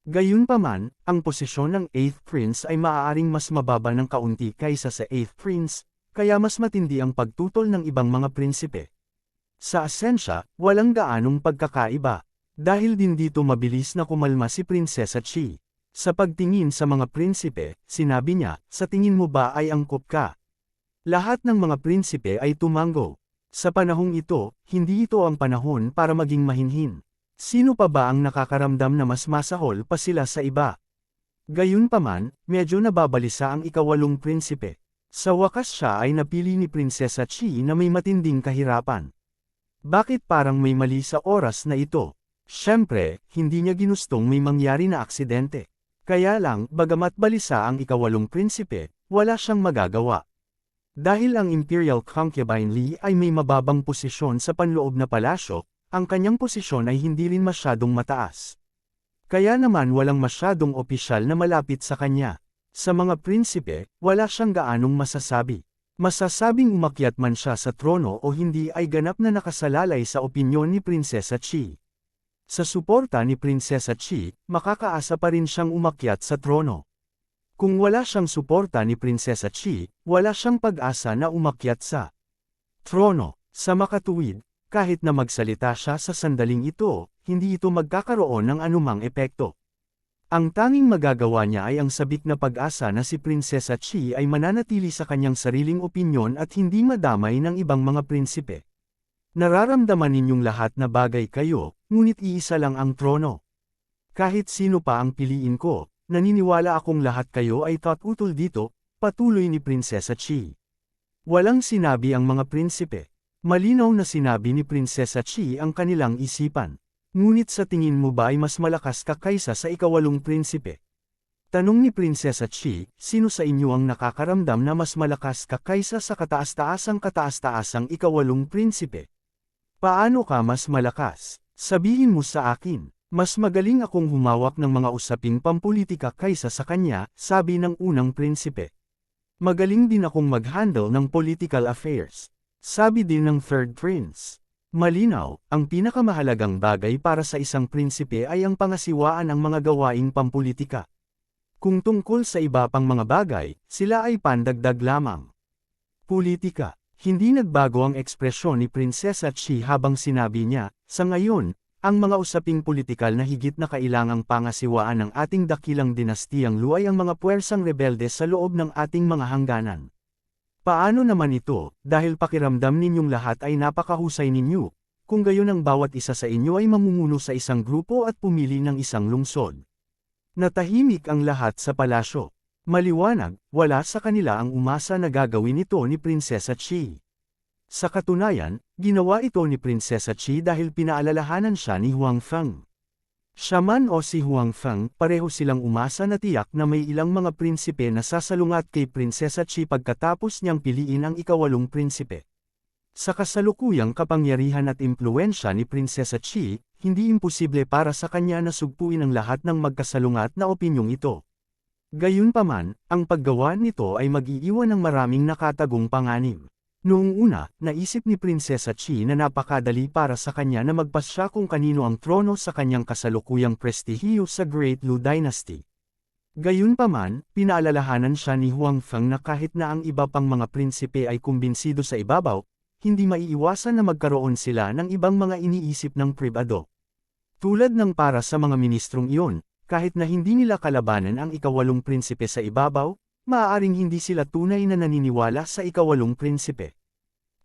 Gayunpaman, ang posisyon ng 8th Prince ay maaaring mas mababa ng kaunti kaysa sa 8th Prince, kaya mas matindi ang pagtutol ng ibang mga prinsipe. Sa asensya, walang gaanong pagkakaiba, dahil din dito mabilis na kumalma si Prinsesa Chi. Sa pagtingin sa mga prinsipe, sinabi niya, sa tingin mo ba ay angkop ka? Lahat ng mga prinsipe ay tumango. Sa panahong ito, hindi ito ang panahon para maging mahinhin. Sino pa ba ang nakakaramdam na mas masahol pa sila sa iba? Gayunpaman, medyo nababalisa ang ikawalong prinsipe. Sa wakas siya ay napili ni Prinsesa Chi na may matinding kahirapan. Bakit parang may mali sa oras na ito? Siyempre, hindi niya ginustong may mangyari na aksidente. Kaya lang, bagamat balisa ang ikawalong prinsipe, wala siyang magagawa. Dahil ang Imperial Concubine Li ay may mababang posisyon sa panloob na palasyo, ang kanyang posisyon ay hindi rin masyadong mataas. Kaya naman walang masyadong opisyal na malapit sa kanya. Sa mga prinsipe, wala siyang gaanong masasabi. Masasabing umakyat man siya sa trono o hindi ay ganap na nakasalalay sa opinyon ni Prinsesa Chi. Sa suporta ni Prinsesa Chi, makakaasa pa rin siyang umakyat sa trono. Kung wala siyang suporta ni Prinsesa Chi, wala siyang pag-asa na umakyat sa trono. Sa makatuwid, kahit na magsalita siya sa sandaling ito, hindi ito magkakaroon ng anumang epekto. Ang tanging magagawa niya ay ang sabik na pag-asa na si Prinsesa Chi ay mananatili sa kanyang sariling opinyon at hindi madamay ng ibang mga prinsipe. Nararamdaman ninyong lahat na bagay kayo, ngunit iisa lang ang trono. Kahit sino pa ang piliin ko, naniniwala akong lahat kayo ay tutol dito, patuloy ni Prinsesa Chi. Walang sinabi ang mga prinsipe. Malinaw na sinabi ni Prinsesa Chi ang kanilang isipan. Ngunit sa tingin mo ba ay mas malakas ka kaysa sa ikawalong prinsipe? Tanong ni Prinsesa Chi, sino sa inyo ang nakakaramdam na mas malakas ka kaysa sa kataas-taasang ikawalong prinsipe? Paano ka mas malakas? Sabihin mo sa akin. Mas magaling akong humawak ng mga usaping pampulitika kaysa sa kanya, sabi ng unang prinsipe. Magaling din akong mag-handle ng political affairs, sabi din ng third prince. Malinaw, ang pinakamahalagang bagay para sa isang prinsipe ay ang pangasiwaan ng mga gawaing pampulitika. Kung tungkol sa iba pang mga bagay, sila ay pandagdag lamang. Politika. Hindi nagbago ang ekspresyon ni Prinsesa Chi habang sinabi niya, sa ngayon, ang mga usaping politikal na higit na kailangang pangasiwaan ng ating dakilang dinastiyang Lu ay ang mga puwersang rebelde sa loob ng ating mga hangganan. Paano naman ito, dahil pakiramdam ninyong lahat ay napakahusay ninyo, kung gayon ang bawat isa sa inyo ay mamumuno sa isang grupo at pumili ng isang lungsod. Natahimik ang lahat sa palasyo. Maliwanag, wala sa kanila ang umasa na gagawin ito ni Prinsesa Chi. Sa katunayan, ginawa ito ni Prinsesa Chi dahil pinaalalahanan siya ni Huang Feng. Siya man o si Huang Feng, pareho silang umasa na tiyak na may ilang mga prinsipe na sasalungat kay Prinsesa Chi pagkatapos niyang piliin ang ikawalong prinsipe. Sa kasalukuyang kapangyarihan at impluwensya ni Prinsesa Chi, hindi imposible para sa kanya na sugpuin ang lahat ng magkasalungat na opinyong ito. Gayunpaman, ang paggawa nito ay mag-iiwan ng maraming nakatagong panganib. Noong una, naisip ni Prinsesa Chi na napakadali para sa kanya na magpasya kung kanino ang trono sa kanyang kasalukuyang prestihiyo sa Great Lu Dynasty. Gayunpaman, pinaalalahanan siya ni Huang Feng na kahit na ang iba pang mga prinsipe ay kumbinsido sa ibabaw, hindi maiiwasan na magkaroon sila ng ibang mga iniisip ng pribado. Tulad ng para sa mga ministrong iyon, kahit na hindi nila kalabanan ang ikawalong prinsipe sa ibabaw, maaaring hindi sila tunay na naniniwala sa ikawalong prinsipe.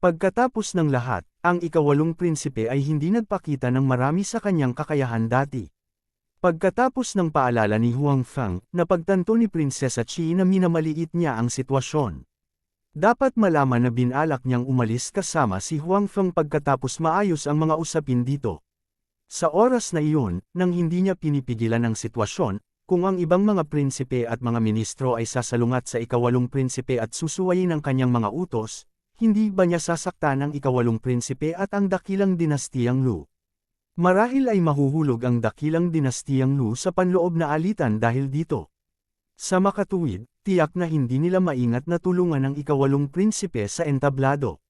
Pagkatapos ng lahat, ang ikawalong prinsipe ay hindi nagpakita ng marami sa kanyang kakayahan dati. Pagkatapos ng paalala ni Huang Feng, napagtanto ni Prinsesa Chi na minamaliit niya ang sitwasyon. Dapat malaman na binalak niyang umalis kasama si Huang Feng pagkatapos maayos ang mga usapin dito. Sa oras na iyon, nang hindi niya pinipigilan ang sitwasyon, kung ang ibang mga prinsipe at mga ministro ay sasalungat sa ikawalong prinsipe at susuwayin ang kanyang mga utos, hindi ba niya sasaktan ang ikawalong prinsipe at ang dakilang dinastiyang Lu? Marahil ay mahuhulog ang dakilang dinastiyang Lu sa panloob na alitan dahil dito. Sa makatuwid, tiyak na hindi nila maingat na tulungan ang ikawalong prinsipe sa entablado.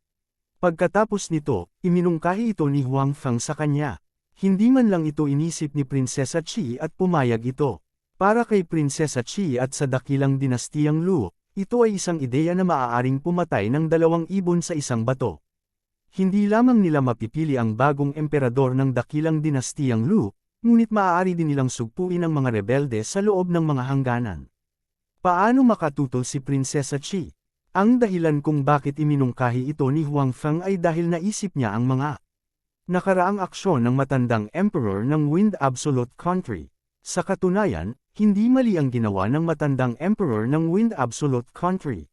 Pagkatapos nito, iminungkahi ito ni Huang Feng sa kanya. Hindi man lang ito inisip ni Prinsesa Chi at pumayag ito. Para kay Prinsesa Chi at sa dakilang dinastiyang Lu, ito ay isang ideya na maaaring pumatay ng 2 ibon sa isang bato. Hindi lamang nila mapipili ang bagong emperador ng dakilang dinastiyang Lu, ngunit maaari din nilang sugpuin ang mga rebelde sa loob ng mga hangganan. Paano makatutol si Prinsesa Chi? Ang dahilan kung bakit iminungkahi ito ni Huang Feng ay dahil naisip niya ang mga nakaraang aksyon ng matandang emperor ng Wind Absolute Country. Sa katunayan, hindi mali ang ginawa ng matandang emperor ng Wind Absolute Country.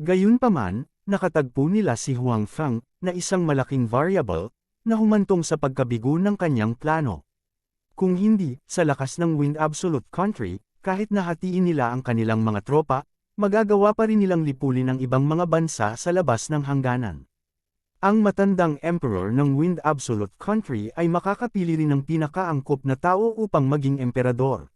Gayunpaman, nakatagpo nila si Huang Feng, na isang malaking variable, na humantong sa pagkabigo ng kanyang plano. Kung hindi, sa lakas ng Wind Absolute Country, kahit nahatiin nila ang kanilang mga tropa, magagawa pa rin nilang lipulin ang ibang mga bansa sa labas ng hangganan. Ang matandang emperor ng Wind Absolute Country ay makakapili rin ng pinakaangkop na tao upang maging emperador.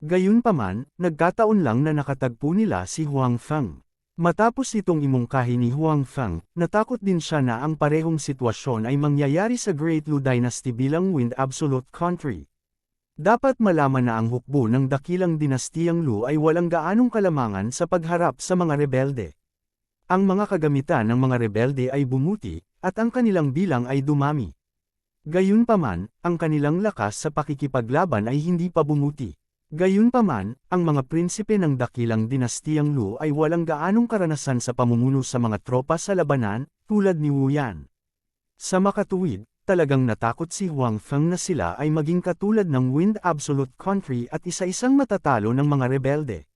Gayunpaman, nagkataon lang na nakatagpo nila si Huang Feng. Matapos itong imungkahi ni Huang Feng, natakot din siya na ang parehong sitwasyon ay mangyayari sa Great Lu Dynasty bilang Wind Absolute Country. Dapat malaman na ang hukbo ng dakilang dinastiyang Lu ay walang gaanong kalamangan sa pagharap sa mga rebelde. Ang mga kagamitan ng mga rebelde ay bumuti, at ang kanilang bilang ay dumami. Gayunpaman, ang kanilang lakas sa pakikipaglaban ay hindi pa bumuti. Gayunpaman, ang mga prinsipe ng dakilang dinastiyang Lu ay walang gaanong karanasan sa pamumuno sa mga tropa sa labanan, tulad ni Wu Yan. Sa makatuwid, talagang natakot si Huang Feng na sila ay maging katulad ng Wind Absolute Country at isa-isang matatalo ng mga rebelde.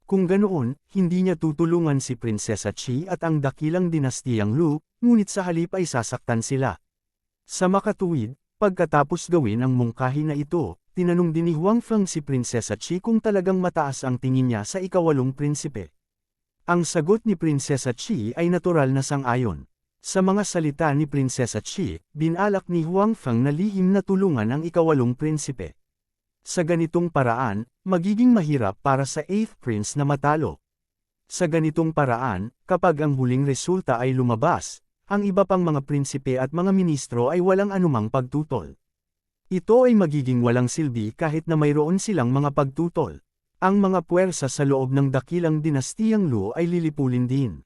Kung ganoon, hindi niya tutulungan si Prinsesa Chi at ang dakilang dinastiyang Lu, ngunit sa halip ay sasaktan sila. Sa makatuwid, pagkatapos gawin ang mungkahi na ito, tinanong din ni Huang Feng si Prinsesa Chi kung talagang mataas ang tingin niya sa ikawalong prinsipe. Ang sagot ni Prinsesa Chi ay natural na sang-ayon. Sa mga salita ni Prinsesa Chi, binalak ni Huang Feng na lihim na tulungan ang ikawalong prinsipe. Sa ganitong paraan, magiging mahirap para sa 8th Prince na matalo. Sa ganitong paraan, kapag ang huling resulta ay lumabas, ang iba pang mga prinsipe at mga ministro ay walang anumang pagtutol. Ito ay magiging walang silbi kahit na mayroon silang mga pagtutol. Ang mga puwersa sa loob ng dakilang dinastiyang Lu ay lilipulin din.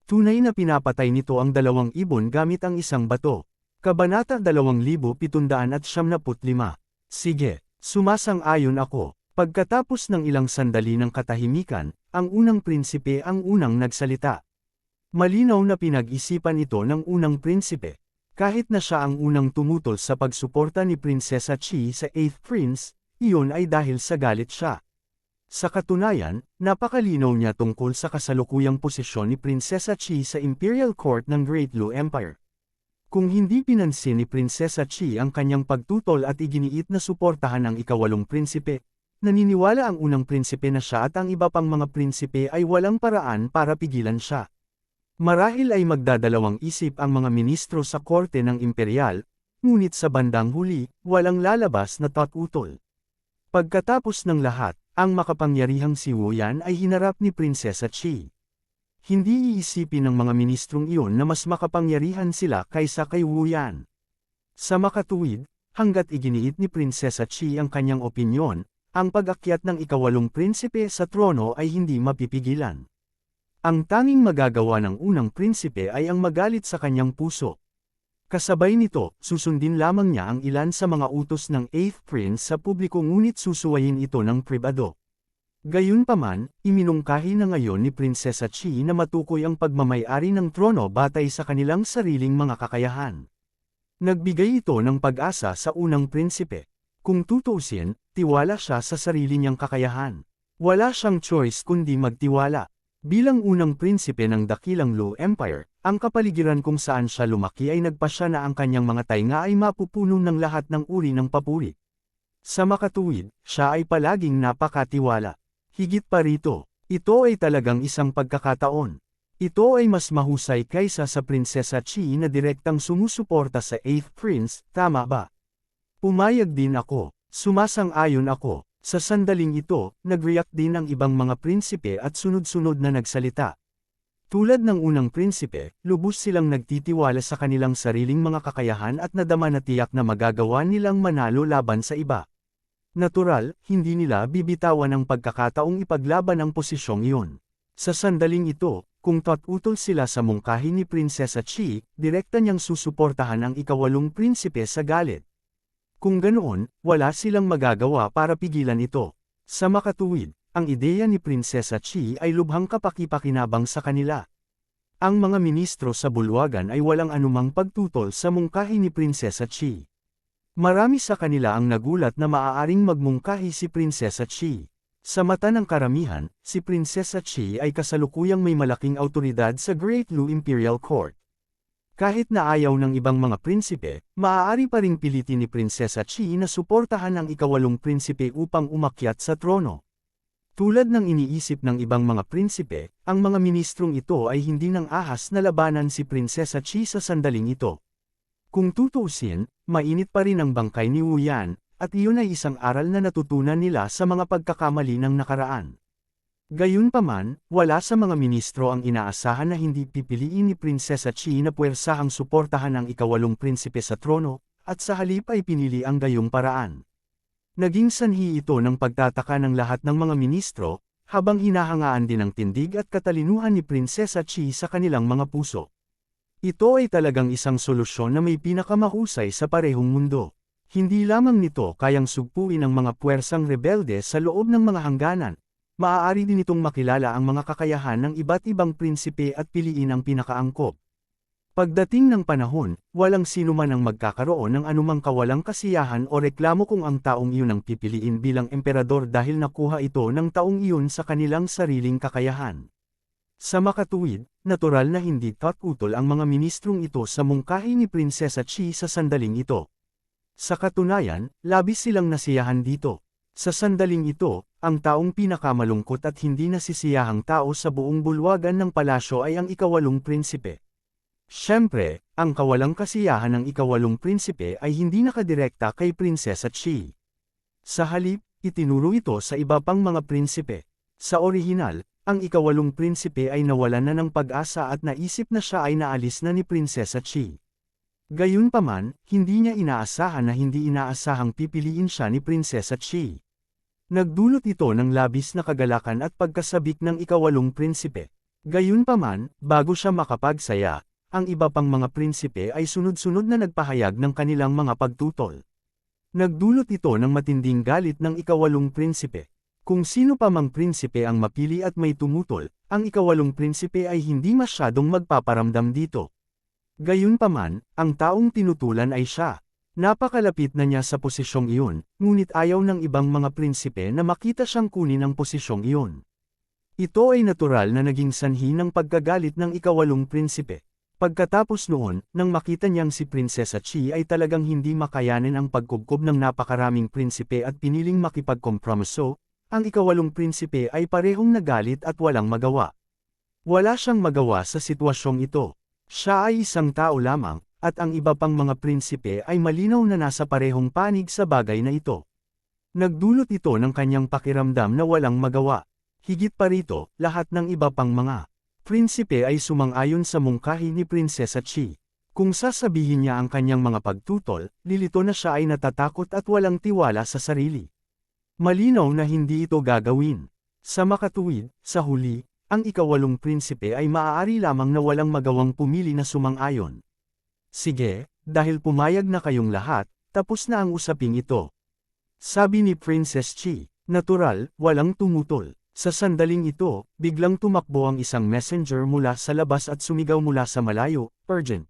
Tunay na pinapatay nito ang 2 ibon gamit ang isang bato. Kabanata 2775. Sige, sumasang-ayon ako. Pagkatapos ng ilang sandali ng katahimikan, ang unang prinsipe ang unang nagsalita. Malinaw na pinag-isipan ito ng unang prinsipe. Kahit na siya ang unang tumutol sa pagsuporta ni Prinsesa Chi sa 8th Prince, iyon ay dahil sa galit siya. Sa katunayan, napakalinaw niya tungkol sa kasalukuyang posisyon ni Prinsesa Chi sa Imperial Court ng Great Lu Empire. Kung hindi pinansin ni Prinsesa Chi ang kanyang pagtutol at iginiit na suportahan ang ikawalong prinsipe, naniniwala ang unang prinsipe na siya at ang iba pang mga prinsipe ay walang paraan para pigilan siya. Marahil ay magdadalawang isip ang mga ministro sa korte ng imperial, ngunit sa bandang huli, walang lalabas na tatutol. Pagkatapos ng lahat, ang makapangyarihang si Wu Yan ay hinarap ni Prinsesa Chi. Hindi iisipin ng mga ministrong iyon na mas makapangyarihan sila kaysa kay Wu Yan. Sa makatuwid, hanggat iginiit ni Prinsesa Chi ang kanyang opinyon, ang pag-akyat ng ikawalong prinsipe sa trono ay hindi mapipigilan. Ang tanging magagawa ng unang prinsipe ay ang magalit sa kanyang puso. Kasabay nito, susundin lamang niya ang ilan sa mga utos ng 8th Prince sa publiko ngunit susuwayin ito ng pribado. Gayunpaman, iminungkahi na ngayon ni Prinsesa Chi na matukoy ang pagmamay-ari ng trono batay sa kanilang sariling mga kakayahan. Nagbigay ito ng pag-asa sa unang prinsipe. Kung tutuusin, tiwala siya sa sarili niyang kakayahan. Wala siyang choice kundi magtiwala. Bilang unang prinsipe ng dakilang Lu Empire, ang kapaligiran kung saan siya lumaki ay nagpasya na ang kanyang mga tainga ay mapupuno ng lahat ng uri ng papuri. Sa makatuwid, siya ay palaging napakatiwala. Higit pa rito, ito ay talagang isang pagkakataon. Ito ay mas mahusay kaysa sa Prinsesa Chi na direktang sumusuporta sa 8th Prince, tama ba? Pumayag din ako, sumasang-ayon ako. Sa sandaling ito, nag-react din ang ibang mga prinsipe at sunod-sunod na nagsalita. Tulad ng unang prinsipe, lubos silang nagtitiwala sa kanilang sariling mga kakayahan at nadama na tiyak na magagawa nilang manalo laban sa iba. Natural, hindi nila bibitawan ang pagkakataong ipaglaban ang posisyong iyon. Sa sandaling ito, kung tatutol sila sa mungkahi ni Prinsesa Chi, direkta niyang susuportahan ang ikawalong prinsipe sa galit. Kung ganoon, wala silang magagawa para pigilan ito. Sa makatuwid, ang ideya ni Prinsesa Chi ay lubhang kapaki-pakinabang sa kanila. Ang mga ministro sa bulwagan ay walang anumang pagtutol sa mungkahi ni Prinsesa Chi. Marami sa kanila ang nagulat na maaaring magmungkahi si Prinsesa Chi. Sa mata ng karamihan, si Prinsesa Chi ay kasalukuyang may malaking awtoridad sa Great Lu Imperial Court. Kahit na ayaw ng ibang mga prinsipe, maaari pa ring pilitin ni Prinsesa Chi na suportahan ang ikawalong prinsipe upang umakyat sa trono. Tulad ng iniisip ng ibang mga prinsipe, ang mga ministrong ito ay hindi nang ahas na labanan si Prinsesa Chi sa sandaling ito. Kung tutuusin, mainit pa rin ang bangkay ni Wu Yan, at iyon ay isang aral na natutunan nila sa mga pagkakamali ng nakaraan. Gayunpaman, wala sa mga ministro ang inaasahan na hindi pipiliin ni Prinsesa Chi na puwersahang suportahan ang ikawalong prinsipe sa trono, at sa halip ay pinili ang gayong paraan. Naging sanhi ito ng pagtataka ng lahat ng mga ministro, habang hinahangaan din ang tindig at katalinuhan ni Prinsesa Chi sa kanilang mga puso. Ito ay talagang isang solusyon na may pinakamahusay sa parehong mundo. Hindi lamang nito kayang sugpuin ang mga puwersang rebelde sa loob ng mga hangganan. Maaari din itong makilala ang mga kakayahan ng iba't ibang prinsipe at piliin ang pinakaangkop. Pagdating ng panahon, walang sino man ang magkakaroon ng anumang kawalang kasiyahan o reklamo kung ang taong iyon ang pipiliin bilang emperador dahil nakuha ito ng taong iyon sa kanilang sariling kakayahan. Sa makatuwid, natural na hindi tatutol ang mga ministrong ito sa mungkahi ni Prinsesa Chi sa sandaling ito. Sa katunayan, labis silang nasiyahan dito. Sa sandaling ito, ang taong pinakamalungkot at hindi nasisiyahang tao sa buong bulwagan ng palasyo ay ang ikawalong prinsipe. Siyempre, ang kawalang kasiyahan ng ikawalong prinsipe ay hindi nakadirekta kay Prinsesa Chi. Sa halip, itinuro ito sa iba pang mga prinsipe. Sa orihinal, ang ikawalong prinsipe ay nawalan na ng pag-asa at naisip na siya ay naalis na ni Prinsesa Chi. Gayunpaman, hindi niya inaasahan na hindi inaasahang pipiliin siya ni Prinsesa Chi. Nagdulot ito ng labis na kagalakan at pagkasabik ng ikawalong prinsipe. Gayunpaman, bago siya makapagsaya, ang iba pang mga prinsipe ay sunod-sunod na nagpahayag ng kanilang mga pagtutol. Nagdulot ito ng matinding galit ng ikawalong prinsipe. Kung sino pa mang prinsipe ang mapili at may tumutol, ang ikawalong prinsipe ay hindi masyadong magpaparamdam dito. Gayunpaman, ang taong tinutulan ay siya. Napakalapit na niya sa posisyong iyon, ngunit ayaw ng ibang mga prinsipe na makita siyang kunin ang posisyong iyon. Ito ay natural na naging sanhi ng pagkagalit ng ikawalong prinsipe. Pagkatapos noon, nang makita niyang si Prinsesa Chi ay talagang hindi makayanin ang pagkubkob ng napakaraming prinsipe at piniling makipagkompromiso, ang ikawalong prinsipe ay parehong nagalit at walang magawa. Wala siyang magawa sa sitwasyong ito. Siya ay isang tao lamang, at ang iba pang mga prinsipe ay malinaw na nasa parehong panig sa bagay na ito. Nagdulot ito ng kanyang pakiramdam na walang magawa. Higit pa rito, lahat ng iba pang mga prinsipe ay sumang-ayon sa mungkahi ni Prinsesa Chi. Kung sasabihin niya ang kanyang mga pagtutol, lilito na siya ay natatakot at walang tiwala sa sarili. Malinaw na hindi ito gagawin. Sa makatuwid, sa huli, ang ikawalong prinsipe ay maaari lamang na walang magawang pumili na sumang-ayon. Sige, dahil pumayag na kayong lahat, tapos na ang usaping ito. Sabi ni Princess Chi, natural, walang tumutol. Sa sandaling ito, biglang tumakbo ang isang messenger mula sa labas at sumigaw mula sa malayo, "Urgent!"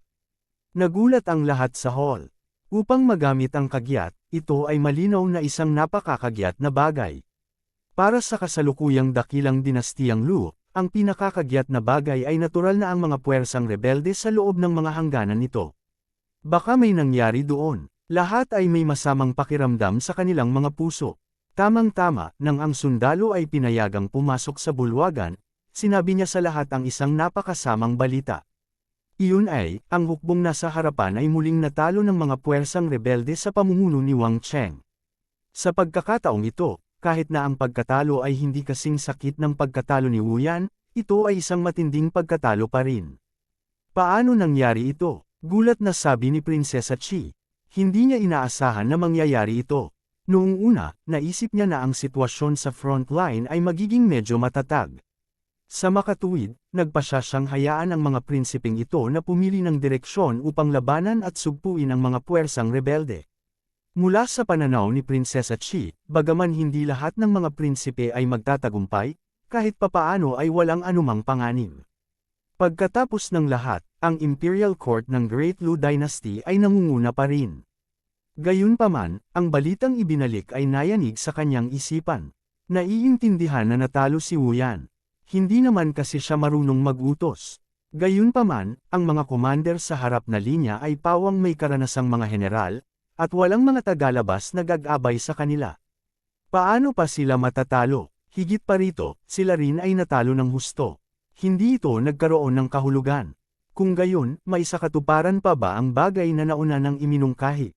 Nagulat ang lahat sa hall. Upang magamit ang kagyat, ito ay malinaw na isang napakakagyat na bagay. Para sa kasalukuyang dakilang dinastiyang Lu, ang pinakakagyat na bagay ay natural na ang mga puwersang rebelde sa loob ng mga hangganan nito. Baka may nangyari doon. Lahat ay may masamang pakiramdam sa kanilang mga puso. Tamang-tama, nang ang sundalo ay pinayagang pumasok sa bulwagan, sinabi niya sa lahat ang isang napakasamang balita. Iyon ay, ang hukbong nasa harapan ay muling natalo ng mga puwersang rebelde sa pamumuno ni Wang Cheng. Sa pagkakataong ito, kahit na ang pagkatalo ay hindi kasing sakit ng pagkatalo ni Wu Yan, ito ay isang matinding pagkatalo pa rin. Paano nangyari ito? Gulat na sabi ni Prinsesa Chi. Hindi niya inaasahan na mangyayari ito. Noong una, naisip niya na ang sitwasyon sa front line ay magiging medyo matatag. Sa makatuwid, nagpasya siyang hayaan ang mga prinsipeng ito na pumili ng direksyon upang labanan at sugpuin ang mga puwersang rebelde. Mula sa pananaw ni Prinsesa Chi, bagaman hindi lahat ng mga prinsipe ay magtatagumpay, kahit papaano ay walang anumang panganib. Pagkatapos ng lahat, ang Imperial Court ng Great Lu Dynasty ay nangunguna pa rin. Gayunpaman, ang balitang ibinalik ay nayanig sa kanyang isipan. Naiintindihan na natalo si Wu Yan. Hindi naman kasi siya marunong mag-utos. Gayunpaman, ang mga commander sa harap na linya ay pawang may karanasang mga general, at walang mga tagalabas na gag-abay sa kanila. Paano pa sila matatalo? Higit pa rito, sila rin ay natalo ng husto. Hindi ito nagkaroon ng kahulugan. Kung gayon, may sakatuparan pa ba ang bagay na nauna ng iminungkahi?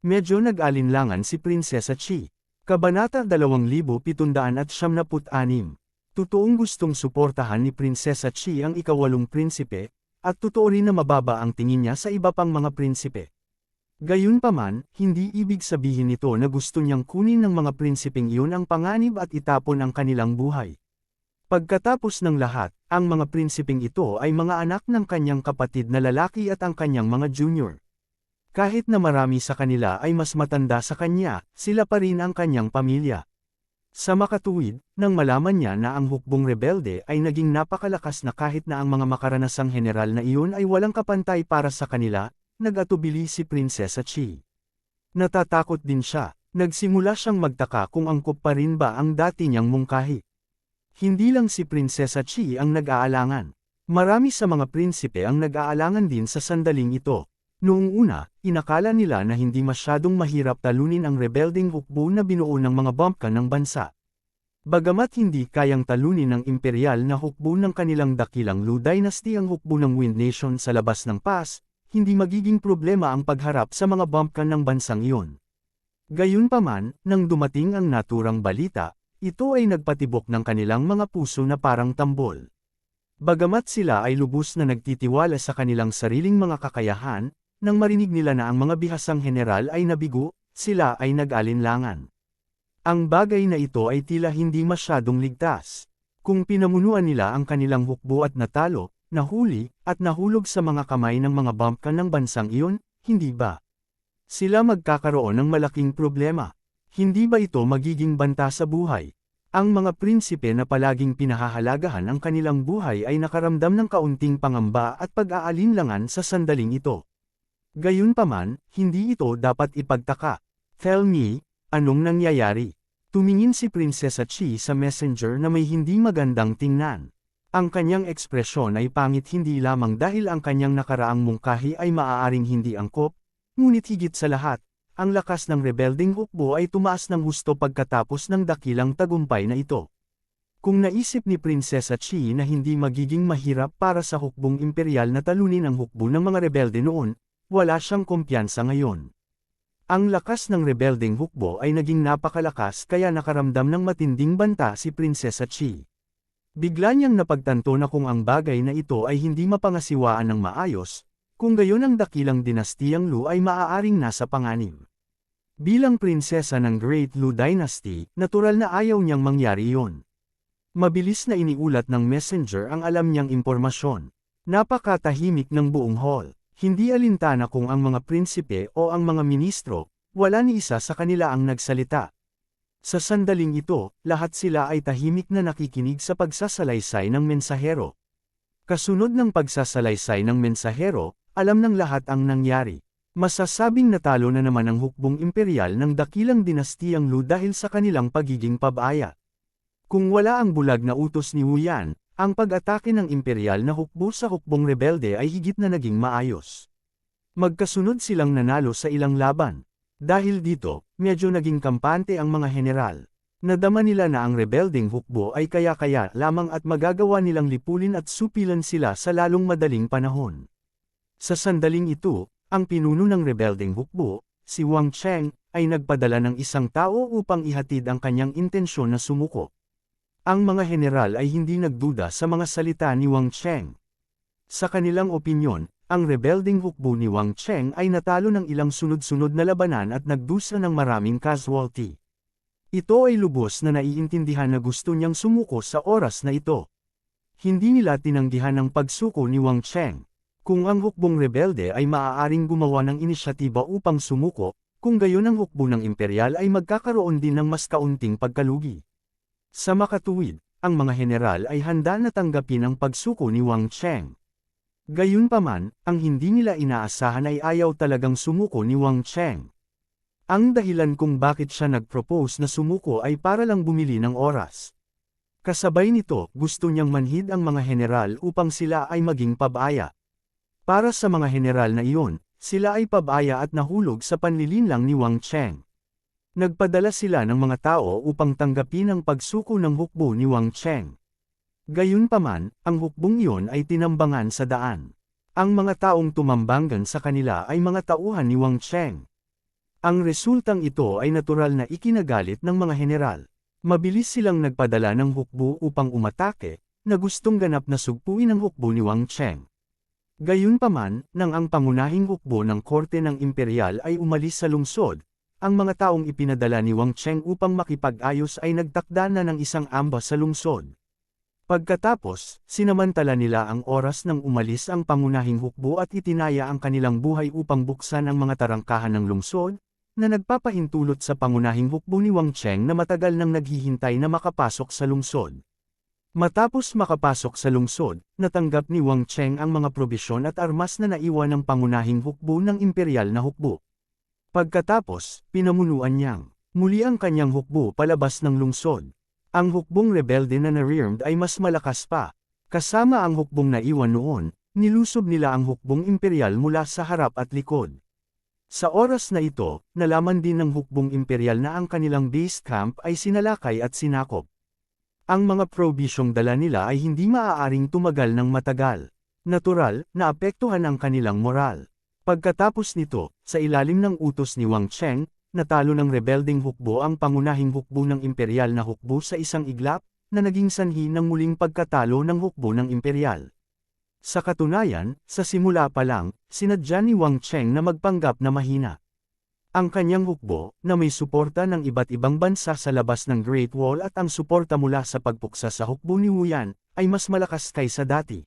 Medyo nag-alinlangan si Prinsesa Chi. Kabanata 2776. Totoong gustong suportahan ni Prinsesa Chi ang ikawalong prinsipe, at totoo rin na mababa ang tingin niya sa iba pang mga prinsipe. Gayunpaman, hindi ibig sabihin nito na gusto niyang kunin ng mga prinsipeng iyon ang panganib at itapon ang kanilang buhay. Pagkatapos ng lahat, ang mga prinsipeng ito ay mga anak ng kanyang kapatid na lalaki at ang kanyang mga junior. Kahit na marami sa kanila ay mas matanda sa kanya, sila pa rin ang kanyang pamilya. Sa makatuwid, nang malaman niya na ang hukbong rebelde ay naging napakalakas na kahit na ang mga makaranasang general na iyon ay walang kapantay para sa kanila, nag-atubili si Prinsesa Chi. Natatakot din siya, nagsimula siyang magtaka kung angkop pa rin ba ang dati niyang mungkahi. Hindi lang si Prinsesa Chi ang nag-aalangan. Marami sa mga prinsipe ang nag-aalangan din sa sandaling ito. Noong una, inakala nila na hindi masyadong mahirap talunin ang rebelding hukbo na binuo ng mga bumpka ng bansa. Bagamat hindi kayang talunin ng imperial na hukbo ng kanilang dakilang Lu Dynasty ang hukbo ng Wind Nation sa labas ng pass, hindi magiging problema ang pagharap sa mga bumpkan ng bansang iyon. Gayunpaman, nang dumating ang naturang balita, ito ay nagpatibok ng kanilang mga puso na parang tambol. Bagamat sila ay lubos na nagtitiwala sa kanilang sariling mga kakayahan, nang marinig nila na ang mga bihasang general ay nabigo, sila ay nag-alinlangan. Ang bagay na ito ay tila hindi masyadong ligtas. Kung pinamunuan nila ang kanilang hukbo at natalo, nahuli, at nahulog sa mga kamay ng mga bumpkan ng bansang iyon, hindi ba? Sila magkakaroon ng malaking problema. Hindi ba ito magiging banta sa buhay? Ang mga prinsipe na palaging pinahahalagahan ang kanilang buhay ay nakaramdam ng kaunting pangamba at pag-aalinlangan sa sandaling ito. Gayunpaman, hindi ito dapat ipagtaka. Tell me, anong nangyayari? Tumingin si Prinsesa Chi sa messenger na may hindi magandang tingnan. Ang kanyang ekspresyon ay pangit hindi lamang dahil ang kanyang nakaraang mungkahi ay maaaring hindi angkop, ngunit higit sa lahat, ang lakas ng rebelding hukbo ay tumaas ng husto pagkatapos ng dakilang tagumpay na ito. Kung naisip ni Prinsesa Chi na hindi magiging mahirap para sa hukbong imperial na talunin ang hukbo ng mga rebelde noon, wala siyang kumpiyansa ngayon. Ang lakas ng rebelding hukbo ay naging napakalakas kaya nakaramdam ng matinding banta si Prinsesa Chi. Bigla niyang napagtanto na kung ang bagay na ito ay hindi mapangasiwaan ng maayos, kung gayon ang dakilang dinastiyang Lu ay maaaring nasa panganib. Bilang prinsesa ng Great Lu Dynasty, natural na ayaw niyang mangyari iyon. Mabilis na iniulat ng messenger ang alam niyang impormasyon. Napakatahimik ng buong hall. Hindi alintana kung ang mga prinsipe o ang mga ministro, wala ni isa sa kanila ang nagsalita. Sa sandaling ito, lahat sila ay tahimik na nakikinig sa pagsasalaysay ng mensahero. Kasunod ng pagsasalaysay ng mensahero, alam ng lahat ang nangyari. Masasabing natalo na naman ang hukbong imperial ng dakilang dinastiyang Lu dahil sa kanilang pagiging pabaya. Kung wala ang bulag na utos ni Wu Yan, ang pag-atake ng imperial na hukbo sa hukbong rebelde ay higit na naging maayos. Magkasunod silang nanalo sa ilang laban. Dahil dito, medyo naging kampante ang mga general. Nadama nila na ang rebelding hukbo ay kaya-kaya lamang at magagawa nilang lipulin at supilan sila sa lalong madaling panahon. Sa sandaling ito, ang pinuno ng rebelding hukbo, si Wang Cheng, ay nagpadala ng isang tao upang ihatid ang kanyang intensyon na sumuko. Ang mga general ay hindi nagduda sa mga salita ni Wang Cheng. Sa kanilang opinyon, ang rebelding hukbo ni Wang Cheng ay natalo ng ilang sunod-sunod na labanan at nagdusa ng maraming casualty. Ito ay lubos na naiintindihan na gusto niyang sumuko sa oras na ito. Hindi nila tinanggihan ang pagsuko ni Wang Cheng. Kung ang hukbong rebelde ay maaaring gumawa ng inisyatiba upang sumuko, kung gayon ang hukbo ng imperial ay magkakaroon din ng mas kaunting pagkalugi. Sa makatuwid, ang mga general ay handa na tanggapin ang pagsuko ni Wang Cheng. Gayunpaman, ang hindi nila inaasahan ay ayaw talagang sumuko ni Wang Cheng. Ang dahilan kung bakit siya nag-propose na sumuko ay para lang bumili ng oras. Kasabay nito, gusto niyang manhid ang mga general upang sila ay maging pabaya. Para sa mga general na iyon, sila ay pabaya at nahulog sa panlilinlang ni Wang Cheng. Nagpadala sila ng mga tao upang tanggapin ang pagsuko ng hukbo ni Wang Cheng. Gayunpaman, ang hukbong iyon ay tinambangan sa daan. Ang mga taong tumambangan sa kanila ay mga tauhan ni Wang Cheng. Ang resultang ito ay natural na ikinagalit ng mga general. Mabilis silang nagpadala ng hukbo upang umatake, na gustong ganap na sugpuin ang hukbo ni Wang Cheng. Gayunpaman, nang ang pangunahing hukbo ng korte ng imperial ay umalis sa lungsod, ang mga taong ipinadala ni Wang Cheng upang makipag-ayos ay nagtakda na ng isang ambas sa lungsod. Pagkatapos, sinamantala nila ang oras nang umalis ang pangunahing hukbo at itinaya ang kanilang buhay upang buksan ang mga tarangkahan ng lungsod, na nagpapahintulot sa pangunahing hukbo ni Wang Cheng na matagal nang naghihintay na makapasok sa lungsod. Matapos makapasok sa lungsod, natanggap ni Wang Cheng ang mga probisyon at armas na naiwan ng pangunahing hukbo ng imperial na hukbo. Pagkatapos, pinamunuan niyang muli ang kanyang hukbo palabas ng lungsod. Ang hukbong rebelde na na-rearmed ay mas malakas pa. Kasama ang hukbong naiwan noon, nilusob nila ang hukbong imperial mula sa harap at likod. Sa oras na ito, nalaman din ng hukbong imperial na ang kanilang base camp ay sinalakay at sinakop. Ang mga probisyong dala nila ay hindi maaaring tumagal ng matagal. Natural, naapektuhan ang kanilang moral. Pagkatapos nito, sa ilalim ng utos ni Wang Cheng, natalo ng rebelding hukbo ang pangunahing hukbo ng imperial na hukbo sa isang iglap, na naging sanhi ng muling pagkatalo ng hukbo ng imperial. Sa katunayan, sa simula pa lang, sinadya ni Wang Cheng na magpanggap na mahina. Ang kanyang hukbo, na may suporta ng iba't ibang bansa sa labas ng Great Wall at ang suporta mula sa pagpuksa sa hukbo ni Wuyan, ay mas malakas kaysa dati.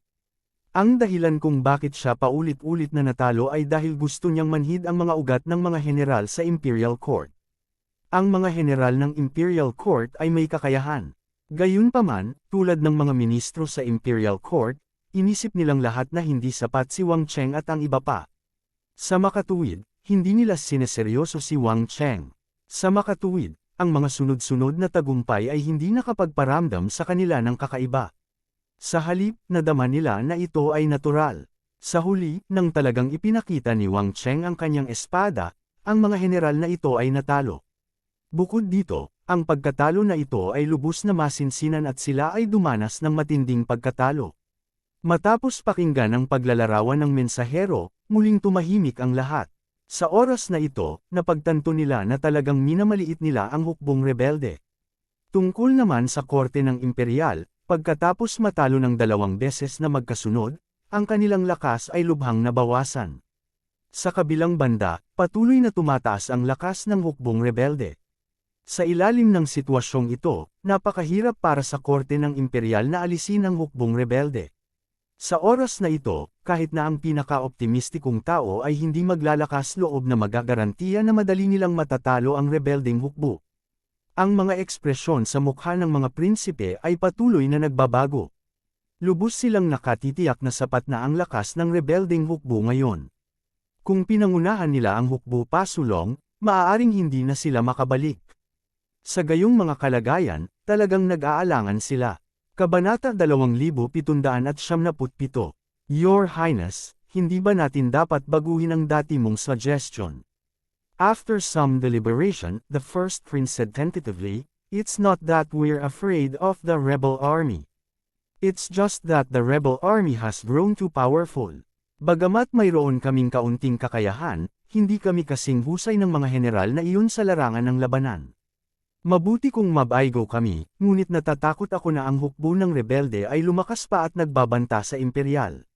Ang dahilan kung bakit siya paulit-ulit na natalo ay dahil gusto niyang manhid ang mga ugat ng mga general sa Imperial Court. Ang mga general ng Imperial Court ay may kakayahan. Gayunpaman, tulad ng mga ministro sa Imperial Court, inisip nilang lahat na hindi sapat si Wang Cheng at ang iba pa. Sa makatuwid, hindi nila sineseryoso si Wang Cheng. Sa makatuwid, ang mga sunod-sunod na tagumpay ay hindi nakapagparamdam sa kanila ng kakaiba. Sa halip, nadama nila na ito ay natural. Sa huli, nang talagang ipinakita ni Wang Cheng ang kanyang espada, ang mga general na ito ay natalo. Bukod dito, ang pagkatalo na ito ay lubos na masinsinan at sila ay dumanas ng matinding pagkatalo. Matapos pakinggan ang paglalarawan ng mensahero, muling tumahimik ang lahat. Sa oras na ito, napagtanto nila na talagang minamaliit nila ang hukbong rebelde. Tungkol naman sa korte ng imperial, pagkatapos matalo ng 2 beses na magkasunod, ang kanilang lakas ay lubhang nabawasan. Sa kabilang banda, patuloy na tumataas ang lakas ng hukbong rebelde. Sa ilalim ng sitwasyong ito, napakahirap para sa korte ng imperial na alisin ang hukbong rebelde. Sa oras na ito, kahit na ang pinaka-optimistikong tao ay hindi maglalakas loob na magagarantiya na madali nilang matatalo ang rebelding hukbo. Ang mga ekspresyon sa mukha ng mga prinsipe ay patuloy na nagbabago. Lubos silang nakatitiyak na sapat na ang lakas ng rebelding hukbo ngayon. Kung pinangunahan nila ang hukbo pasulong, maaaring hindi na sila makabalik. Sa gayong mga kalagayan, talagang nag-aalangan sila. Kabanata 2777. Your Highness, hindi ba natin dapat baguhin ang dati mong suggestion? After some deliberation, the first prince said tentatively, "It's not that we're afraid of the rebel army. It's just that the rebel army has grown too powerful. Bagamat mayroon kaming kaunting kakayahan, hindi kami kasing husay ng mga general na iyon sa larangan ng labanan. Mabuti kung mabaigo kami, ngunit natatakot ako na ang hukbo ng rebelde ay lumakas pa at nagbabanta sa imperial."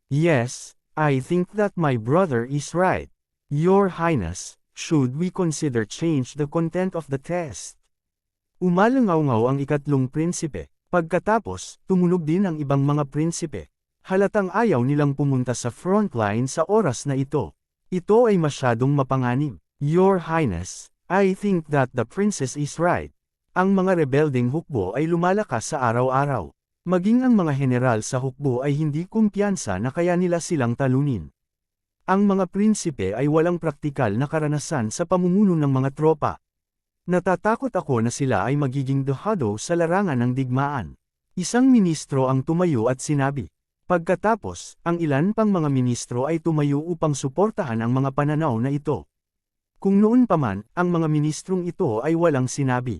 "Yes, I think that my brother is right. Your Highness, should we consider change the content of the test?" Umalangaw-ngaw ang ikatlong prinsipe. Pagkatapos, tumunog din ang ibang mga prinsipe. Halatang ayaw nilang pumunta sa frontline sa oras na ito. Ito ay masyadong mapanganib. "Your Highness, I think that the princess is right. Ang mga rebelding hukbo ay lumalakas sa araw-araw. Maging ang mga general sa hukbo ay hindi kumpiyansa na kaya nila silang talunin. Ang mga prinsipe ay walang praktikal na karanasan sa pamumuno ng mga tropa. Natatakot ako na sila ay magiging dehado sa larangan ng digmaan." Isang ministro ang tumayo at sinabi. Pagkatapos, ang ilan pang mga ministro ay tumayo upang suportahan ang mga pananaw na ito. Kung noon pa man, ang mga ministrong ito ay walang sinabi.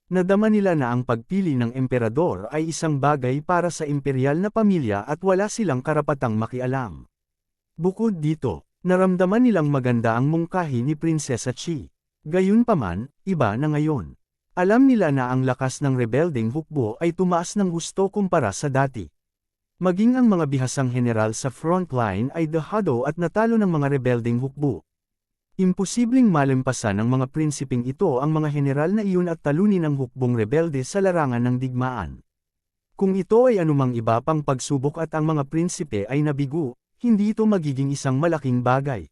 Nadama nila na ang pagpili ng emperador ay isang bagay para sa imperial na pamilya at wala silang karapatang makialam. Bukod dito, naramdaman nilang maganda ang mungkahi ni Prinsesa Chi. Gayunpaman, iba na ngayon. Alam nila na ang lakas ng rebelding hukbo ay tumaas ng husto kumpara sa dati. Maging ang mga bihasang general sa frontline ay dehado at natalo ng mga rebelding hukbo. Imposibleng malampasan ng mga prinsipeng ito ang mga general na iyon at talunin ang hukbong rebelde sa larangan ng digmaan. Kung ito ay anumang iba pang pagsubok at ang mga prinsipe ay nabigo, hindi ito magiging isang malaking bagay.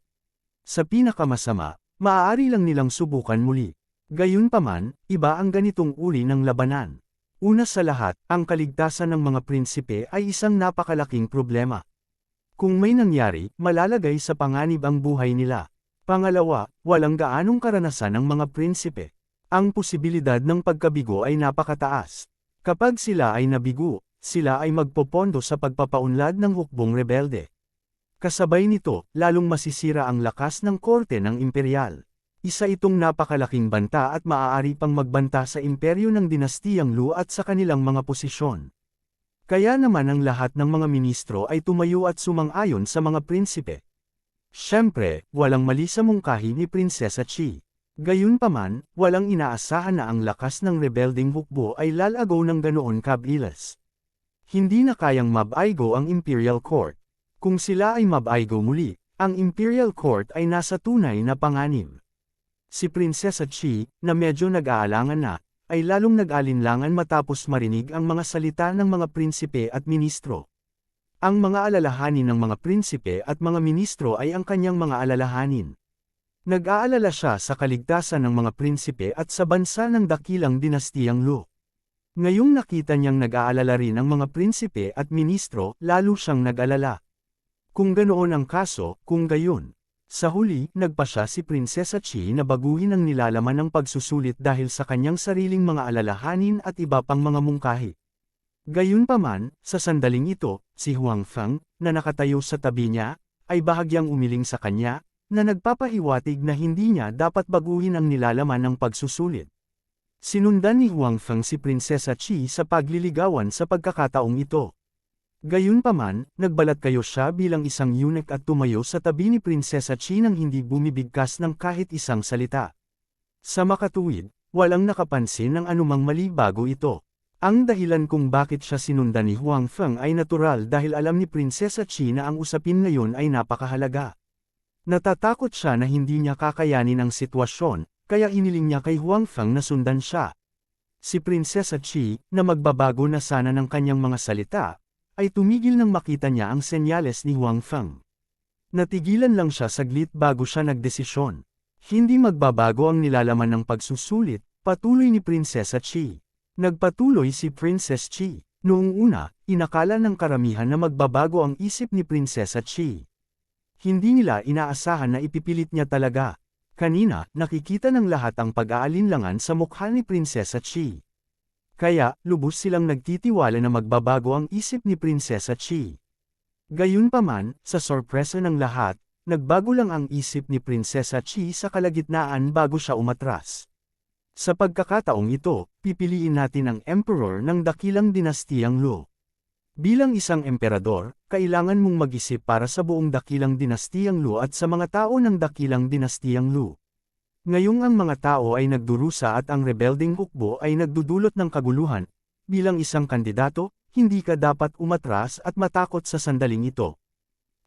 Sa pinakamasama, maaari lang nilang subukan muli. Gayunpaman, iba ang ganitong uri ng labanan. Una sa lahat, ang kaligtasan ng mga prinsipe ay isang napakalaking problema. Kung may nangyari, malalagay sa panganib ang buhay nila. Pangalawa, walang gaanong karanasan ng mga prinsipe. Ang posibilidad ng pagkabigo ay napakataas. Kapag sila ay nabigo, sila ay magpopondo sa pagpapaunlad ng hukbong rebelde. Kasabay nito, lalong masisira ang lakas ng korte ng imperial. Isa itong napakalaking banta at maaari pang magbanta sa imperyo ng dinastiyang Lu at sa kanilang mga posisyon. Kaya naman ang lahat ng mga ministro ay tumayo at sumang-ayon sa mga prinsipe. Siyempre, walang mali sa mungkahi ni Prinsesa Chi. Gayunpaman, walang inaasahan na ang lakas ng rebelding hukbo ay lalago ng ganoon kabilis. Hindi na kayang mabaigo ang Imperial Court. Kung sila ay mabaigo muli, ang Imperial Court ay nasa tunay na panganib. Si Prinsesa Chi, na medyo nag-aalangan na, ay lalong nag-alinlangan matapos marinig ang mga salita ng mga prinsipe at ministro. Ang mga alalahanin ng mga prinsipe at mga ministro ay ang kanyang mga alalahanin. Nag-aalala siya sa kaligtasan ng mga prinsipe at sa bansa ng dakilang dinastiyang Lu. Ngayong nakita niyang nag-aalala rin ang mga prinsipe at ministro, lalo siyang nag-alala. Kung ganoon ang kaso, kung gayon. Sa huli, nagpasya si Prinsesa Chi na baguhin ang nilalaman ng pagsusulit dahil sa kanyang sariling mga alalahanin at iba pang mga mungkahi. Gayunpaman, sa sandaling ito, si Huang Feng, na nakatayo sa tabi niya, ay bahagyang umiling sa kanya, na nagpapahiwatig na hindi niya dapat baguhin ang nilalaman ng pagsusulit. Sinundan ni Huang Feng si Prinsesa Chi sa pagliligawan sa pagkakataong ito. Gayunpaman, nagbalat kayo siya bilang isang eunuch at tumayo sa tabi ni Prinsesa Chi nang hindi bumibigkas ng kahit isang salita. Sa makatuwid, walang nakapansin ng anumang mali bago ito. Ang dahilan kung bakit siya sinundan ni Huang Feng ay natural dahil alam ni Prinsesa Chi na ang usapin ngayon ay napakahalaga. Natatakot siya na hindi niya kakayanin ang sitwasyon, kaya hiniling niya kay Huang Feng na sundan siya. Si Prinsesa Chi, na magbabago na sana ng kanyang mga salita, ay tumigil nang makita niya ang senyales ni Huang Feng. Natigilan lang siya saglit bago siya nagdesisyon. Hindi magbabago ang nilalaman ng pagsusulit, patuloy ni Prinsesa Chi. Nagpatuloy si Princess Chi. Noong una, inakala ng karamihan na magbabago ang isip ni Prinsesa Chi. Hindi nila inaasahan na ipipilit niya talaga. Kanina, nakikita ng lahat ang pag-aalinlangan sa mukha ni Prinsesa Chi. Kaya, lubos silang nagtitiwala na magbabago ang isip ni Prinsesa Chi. Gayunpaman, sa sorpresa ng lahat, nagbago lang ang isip ni Prinsesa Chi sa kalagitnaan bago siya umatras. Sa pagkakataong ito, pipiliin natin ang emperor ng dakilang dinastiyang Lu. Bilang isang emperador, kailangan mong mag-isip para sa buong dakilang dinastiyang Lu at sa mga tao ng dakilang dinastiyang Lu. Ngayong ang mga tao ay nagdurusa at ang rebelding hukbo ay nagdudulot ng kaguluhan, bilang isang kandidato, hindi ka dapat umatras at matakot sa sandaling ito.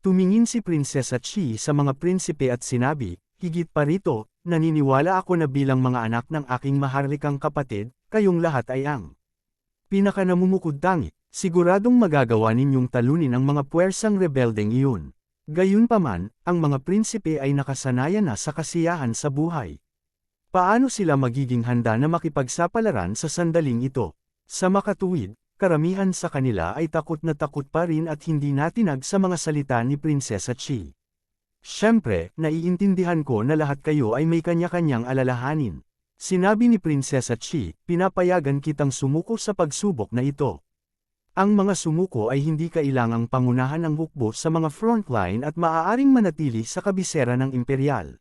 Tumingin si Prinsesa Chi sa mga prinsipe at sinabi, higit pa rito, naniniwala ako na bilang mga anak ng aking maharlikang kapatid, kayong lahat ay ang pinakanamumukod-tangi, siguradong magagawa ninyong talunin ang mga puwersang rebeldeng iyon. Gayunpaman, ang mga prinsipe ay nakasanayan na sa kasiyahan sa buhay. Paano sila magiging handa na makipagsapalaran sa sandaling ito? Sa makatuwid, karamihan sa kanila ay takot na takot pa rin at hindi natinag sa mga salita ni Prinsesa Chi. Siyempre, naiintindihan ko na lahat kayo ay may kanya-kanyang alalahanin. Sinabi ni Prinsesa Chi, pinapayagan kitang sumuko sa pagsubok na ito. Ang mga sumuko ay hindi kailangang pangunahan ng hukbo sa mga frontline at maaaring manatili sa kabisera ng imperial.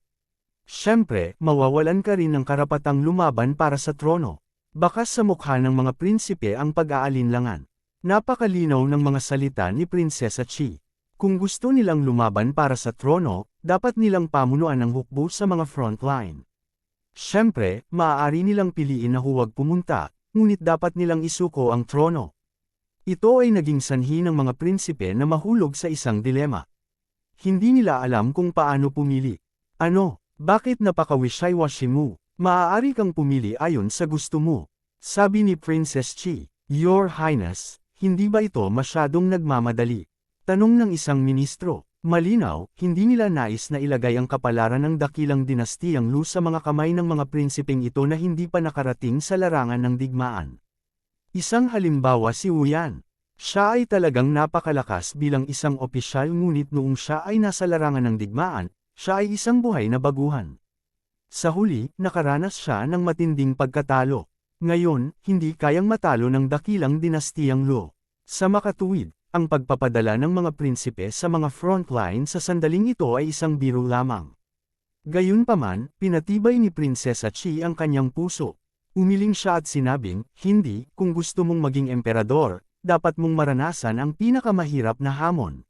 Siyempre, mawawalan ka rin ng karapatang lumaban para sa trono. Bakas sa mukha ng mga prinsipe ang pag-aalinlangan. Napakalinaw ng mga salita ni Prinsesa Chi. Kung gusto nilang lumaban para sa trono, dapat nilang pamunuan ang hukbo sa mga frontline. Siyempre, maaari nilang piliin na huwag pumunta, ngunit dapat nilang isuko ang trono. Ito ay naging sanhi ng mga prinsipe na mahulog sa isang dilema. Hindi nila alam kung paano pumili. Ano, bakit napaka-wishy-washy mo? Maaari kang pumili ayon sa gusto mo. Sabi ni Princess Chi, Your Highness, hindi ba ito masyadong nagmamadali? Tanong ng isang ministro. Malinaw, hindi nila nais na ilagay ang kapalaran ng dakilang dinastiyang Lu sa mga kamay ng mga prinsipeng ito na hindi pa nakarating sa larangan ng digmaan. Isang halimbawa si Wu Yan. Siya ay talagang napakalakas bilang isang opisyal ngunit noong siya ay nasa larangan ng digmaan, siya ay isang buhay na baguhan. Sa huli, nakaranas siya ng matinding pagkatalo. Ngayon, hindi kayang matalo ng dakilang dinastiyang Lu. Sa makatuwid, ang pagpapadala ng mga prinsipe sa mga frontline sa sandaling ito ay isang biro lamang. Gayunpaman, pinatibay ni Prinsesa Chi ang kanyang puso. Umiling siya at sinabing, hindi, kung gusto mong maging emperador, dapat mong maranasan ang pinakamahirap na hamon.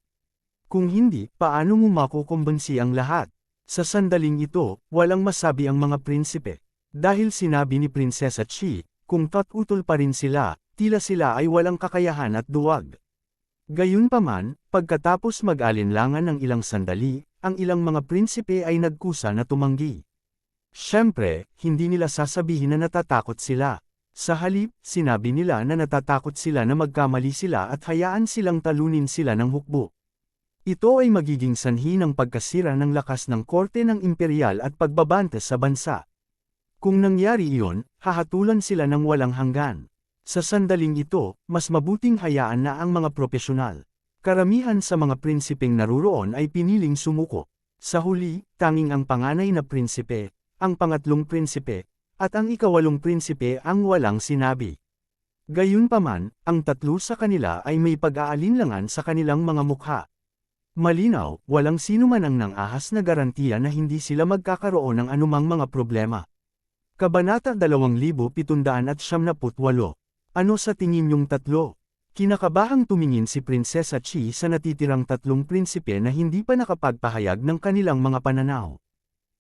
Kung hindi, paano mo makukumbansi ang lahat? Sa sandaling ito, walang masabi ang mga prinsipe. Dahil sinabi ni Prinsesa Chi, kung tutol pa rin sila, tila sila ay walang kakayahan at duwag. Gayunpaman, pagkatapos mag-alinlangan ng ilang sandali, ang ilang mga prinsipe ay nagkusa na tumanggi. Siyempre, hindi nila sasabihin na natatakot sila. Sa halip, sinabi nila na natatakot sila na magkamali sila at hayaan silang talunin sila ng hukbo. Ito ay magiging sanhi ng pagkasira ng lakas ng korte ng imperial at pagbabanta sa bansa. Kung nangyari iyon, hahatulan sila ng walang hanggan. Sa sandaling ito, mas mabuting hayaan na ang mga propesyonal. Karamihan sa mga prinsipeng naruroon ay piniling sumuko. Sa huli, tanging ang panganay na prinsipe, ang pangatlong prinsipe, at ang ikawalong prinsipe ang walang sinabi. Gayunpaman, ang tatlo sa kanila ay may pag-aalinlangan sa kanilang mga mukha. Malinaw, walang sinuman ang nangahas na garantiya na hindi sila magkakaroon ng anumang mga problema. Kabanata 2778. Ano sa tingin niyong tatlo? Kinakabahang tumingin si Prinsesa Chi sa natitirang tatlong prinsipe na hindi pa nakapagpahayag ng kanilang mga pananaw.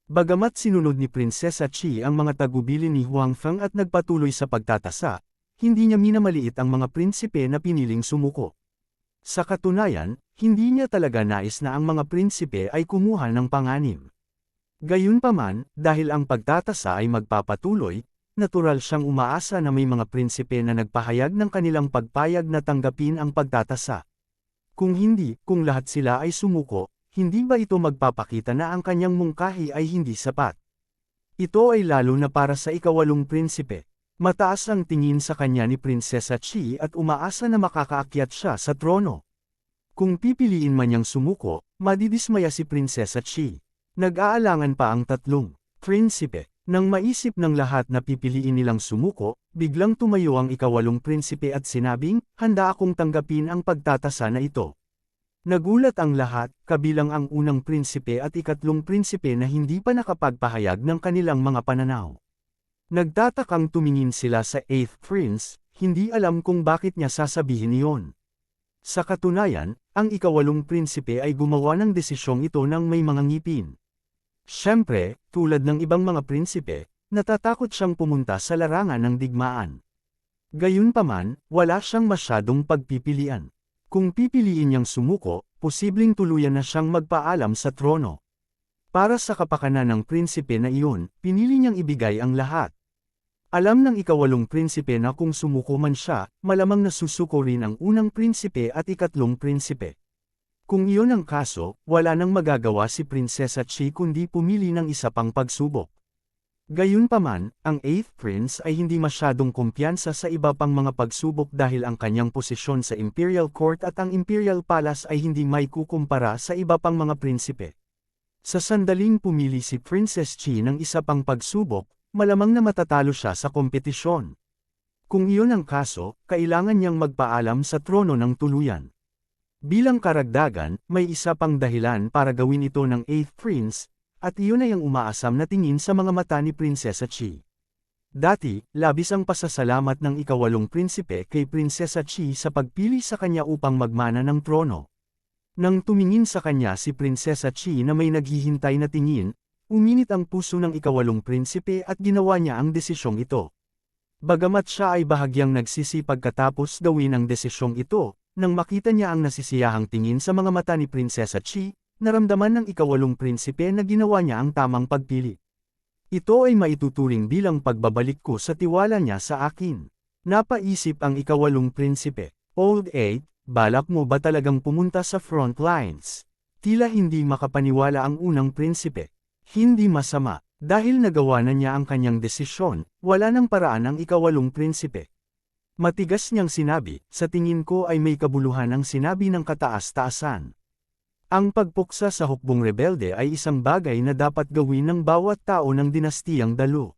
Bagamat sinunod ni Prinsesa Chi ang mga tagubilin ni Huang Feng at nagpatuloy sa pagtatasa, hindi niya minamaliit ang mga prinsipe na piniling sumuko. Sa katunayan, hindi niya talaga nais na ang mga prinsipe ay kumuha ng panganib. Gayunpaman, dahil ang pagtatasa ay magpapatuloy, natural siyang umaasa na may mga prinsipe na nagpahayag ng kanilang pagpayag na tanggapin ang pagtatasa. Kung hindi, kung lahat sila ay sumuko, hindi ba ito magpapakita na ang kanyang mungkahi ay hindi sapat? Ito ay lalo na para sa ikawalong prinsipe. Mataas ang tingin sa kanya ni Prinsesa Chi at umaasa na makakaakyat siya sa trono. Kung pipiliin man niyang sumuko, madidismaya si Prinsesa Chi. Nag-aalangan pa ang tatlong prinsipe. Nang maisip ng lahat na pipiliin nilang sumuko, biglang tumayo ang ikawalong prinsipe at sinabing, handa akong tanggapin ang pagtatasa na ito. Nagulat ang lahat, kabilang ang unang prinsipe at ikatlong prinsipe na hindi pa nakapagpahayag ng kanilang mga pananaw. Nagtatakang tumingin sila sa 8th Prince, hindi alam kung bakit niya sasabihin iyon. Sa katunayan, ang ikawalong prinsipe ay gumawa ng desisyong ito ng may mga ngipin. Siyempre, tulad ng ibang mga prinsipe, natatakot siyang pumunta sa larangan ng digmaan. Gayunpaman, wala siyang masyadong pagpipilian. Kung pipiliin niyang sumuko, posibleng tuluyan na siyang magpaalam sa trono. Para sa kapakanan ng prinsipe na iyon, pinili niyang ibigay ang lahat. Alam ng ikawalong prinsipe na kung sumuko man siya, malamang nasusuko rin ang unang prinsipe at ikatlong prinsipe. Kung iyon ang kaso, wala nang magagawa si Prinsesa Chi kundi pumili ng isa pang pagsubok. Gayunpaman, ang 8th Prince ay hindi masyadong kumpiyansa sa iba pang mga pagsubok dahil ang kanyang posisyon sa Imperial Court at ang Imperial Palace ay hindi may kukumpara sa iba pang mga prinsipe. Sa sandaling pumili si Princess Chi ng isa pang pagsubok, malamang na matatalo siya sa kompetisyon. Kung iyon ang kaso, kailangan niyang magpaalam sa trono ng tuluyan. Bilang karagdagan, may isa pang dahilan para gawin ito ng 8th Prince, at iyon ay ang umaasam na tingin sa mga mata ni Prinsesa Chi. Dati, labis ang pasasalamat ng ikawalong prinsipe kay Prinsesa Chi sa pagpili sa kanya upang magmana ng trono. Nang tumingin sa kanya si Prinsesa Chi na may naghihintay na tingin, uminit ang puso ng ikawalong prinsipe at ginawa niya ang desisyong ito. Bagamat siya ay bahagyang nagsisipag katapos gawin ang desisyong ito, nang makita niya ang nasisiyahang tingin sa mga mata ni Prinsesa Chi, naramdaman ng ikawalong prinsipe na ginawa niya ang tamang pagpili. Ito ay maituturing bilang pagbabalik ko sa tiwala niya sa akin. Napaisip ang ikawalong prinsipe. Old 8, balak mo ba talagang pumunta sa front lines? Tila hindi makapaniwala ang unang prinsipe. Hindi masama, dahil nagawa na niya ang kanyang desisyon, wala nang paraan ang ikawalong prinsipe. Matigas niyang sinabi, sa tingin ko ay may kabuluhan ang sinabi ng kataas-taasan. Ang pagpuksa sa hukbong rebelde ay isang bagay na dapat gawin ng bawat tao ng dinastiyang Dalu.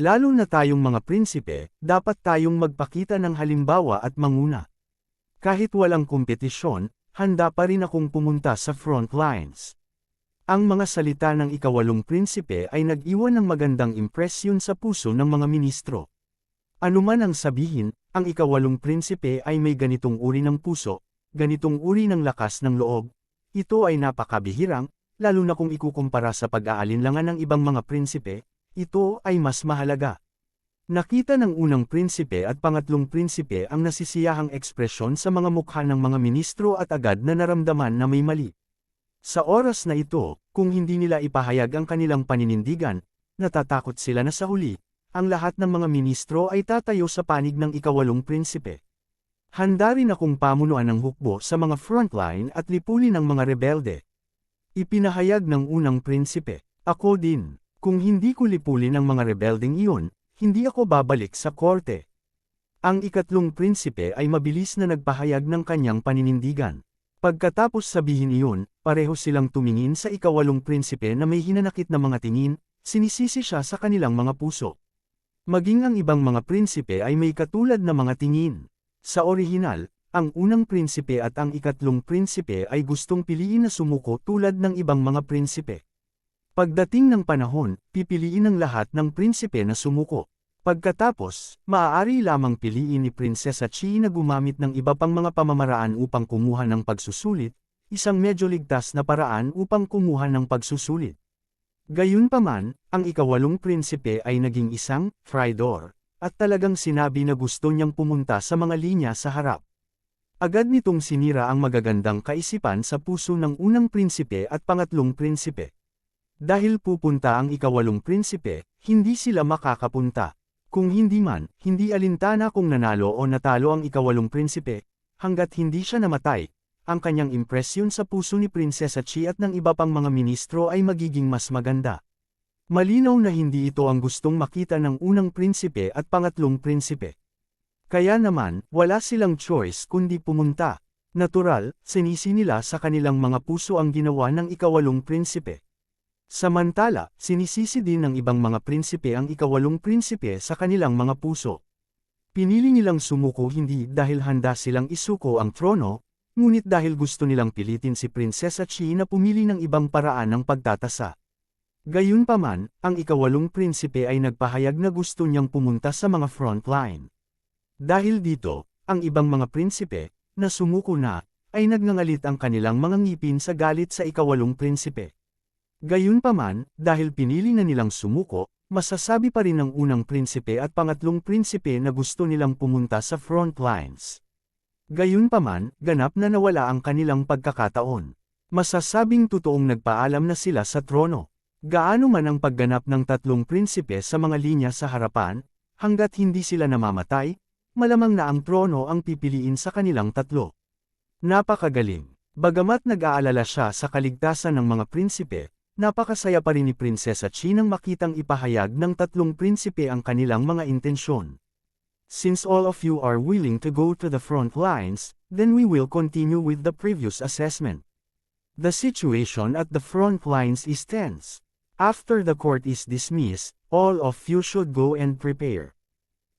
Lalo na tayong mga prinsipe, dapat tayong magpakita ng halimbawa at manguna. Kahit walang kompetisyon, handa pa rin akong pumunta sa front lines. Ang mga salita ng ikawalong prinsipe ay nag-iwan ng magandang impresyon sa puso ng mga ministro. Anuman ang sabihin, ang ikawalong prinsipe ay may ganitong uri ng puso, ganitong uri ng lakas ng loob. Ito ay napakabihirang, lalo na kung ikukumpara sa pag-aalinlangan ng ibang mga prinsipe, ito ay mas mahalaga. Nakita ng unang prinsipe at pangatlong prinsipe ang nasisiyahang ekspresyon sa mga mukha ng mga ministro at agad na naramdaman na may mali. Sa oras na ito, kung hindi nila ipahayag ang kanilang paninindigan, natatakot sila na sa huli, ang lahat ng mga ministro ay tatayo sa panig ng ikawalong prinsipe. Handa rin akong pamunuan ng hukbo sa mga frontline at lipulin ang mga rebelde. Ipinahayag ng unang prinsipe, ako din, kung hindi ko lipulin ang mga rebeldeng iyon, hindi ako babalik sa korte. Ang ikatlong prinsipe ay mabilis na nagpahayag ng kanyang paninindigan. Pagkatapos sabihin iyon, pareho silang tumingin sa ikawalong prinsipe na may hinanakit na mga tingin, sinisisi siya sa kanilang mga puso. Maging ang ibang mga prinsipe ay may katulad na mga tingin. Sa orihinal, ang unang prinsipe at ang ikatlong prinsipe ay gustong piliin na sumuko tulad ng ibang mga prinsipe. Pagdating ng panahon, pipiliin ng lahat ng prinsipe na sumuko. Pagkatapos, maaari lamang piliin ni Prinsesa Chi na gumamit ng iba pang mga pamamaraan upang kumuha ng pagsusulit, isang medyo ligtas na paraan upang kumuha ng pagsusulit. Gayunpaman, ang ikawalong prinsipe ay naging isang traidor, at talagang sinabi na gusto niyang pumunta sa mga linya sa harap. Agad nitong sinira ang magagandang kaisipan sa puso ng unang prinsipe at pangatlong prinsipe. Dahil pupunta ang ikawalong prinsipe, hindi sila makakapunta. Kung hindi man, hindi alintana kung nanalo o natalo ang ikawalong prinsipe, hanggat hindi siya namatay, ang kanyang impresyon sa puso ni Prinsesa Chi at ng iba pang mga ministro ay magiging mas maganda. Malinaw na hindi ito ang gustong makita ng unang prinsipe at pangatlong prinsipe. Kaya naman, wala silang choice kundi pumunta. Natural, sinisi nila sa kanilang mga puso ang ginawa ng ikawalong prinsipe. Samantala, sinisisi din ng ibang mga prinsipe ang ikawalong prinsipe sa kanilang mga puso. Pinili nilang sumuko hindi dahil handa silang isuko ang trono, ngunit dahil gusto nilang pilitin si Prinsesa Chi na pumili ng ibang paraan ng pagtatasa. Gayunpaman, ang ikawalong prinsipe ay nagpahayag na gusto niyang pumunta sa mga frontline. Dahil dito, ang ibang mga prinsipe, na sumuko na, ay nagngangalit ang kanilang mga ngipin sa galit sa ikawalong prinsipe. Gayunpaman, dahil pinili na nilang sumuko, masasabi pa rin ng unang prinsipe at pangatlong prinsipe na gusto nilang pumunta sa front lines. Gayunpaman, ganap na nawala ang kanilang pagkakataon. Masasabing totoong nagpaalam na sila sa trono. Gaano man ang pagganap ng tatlong prinsipe sa mga linya sa harapan, hanggat hindi sila namamatay, malamang na ang trono ang pipiliin sa kanilang tatlo. Napakagaling. Bagamat nag-aalala siya sa kaligtasan ng mga prinsipe, napakasaya pa rin ni Prinsesa Chi nang makitang ipahayag ng tatlong prinsipe ang kanilang mga intensyon. Since all of you are willing to go to the front lines, then we will continue with the previous assessment. The situation at the front lines is tense. After the court is dismissed, all of you should go and prepare.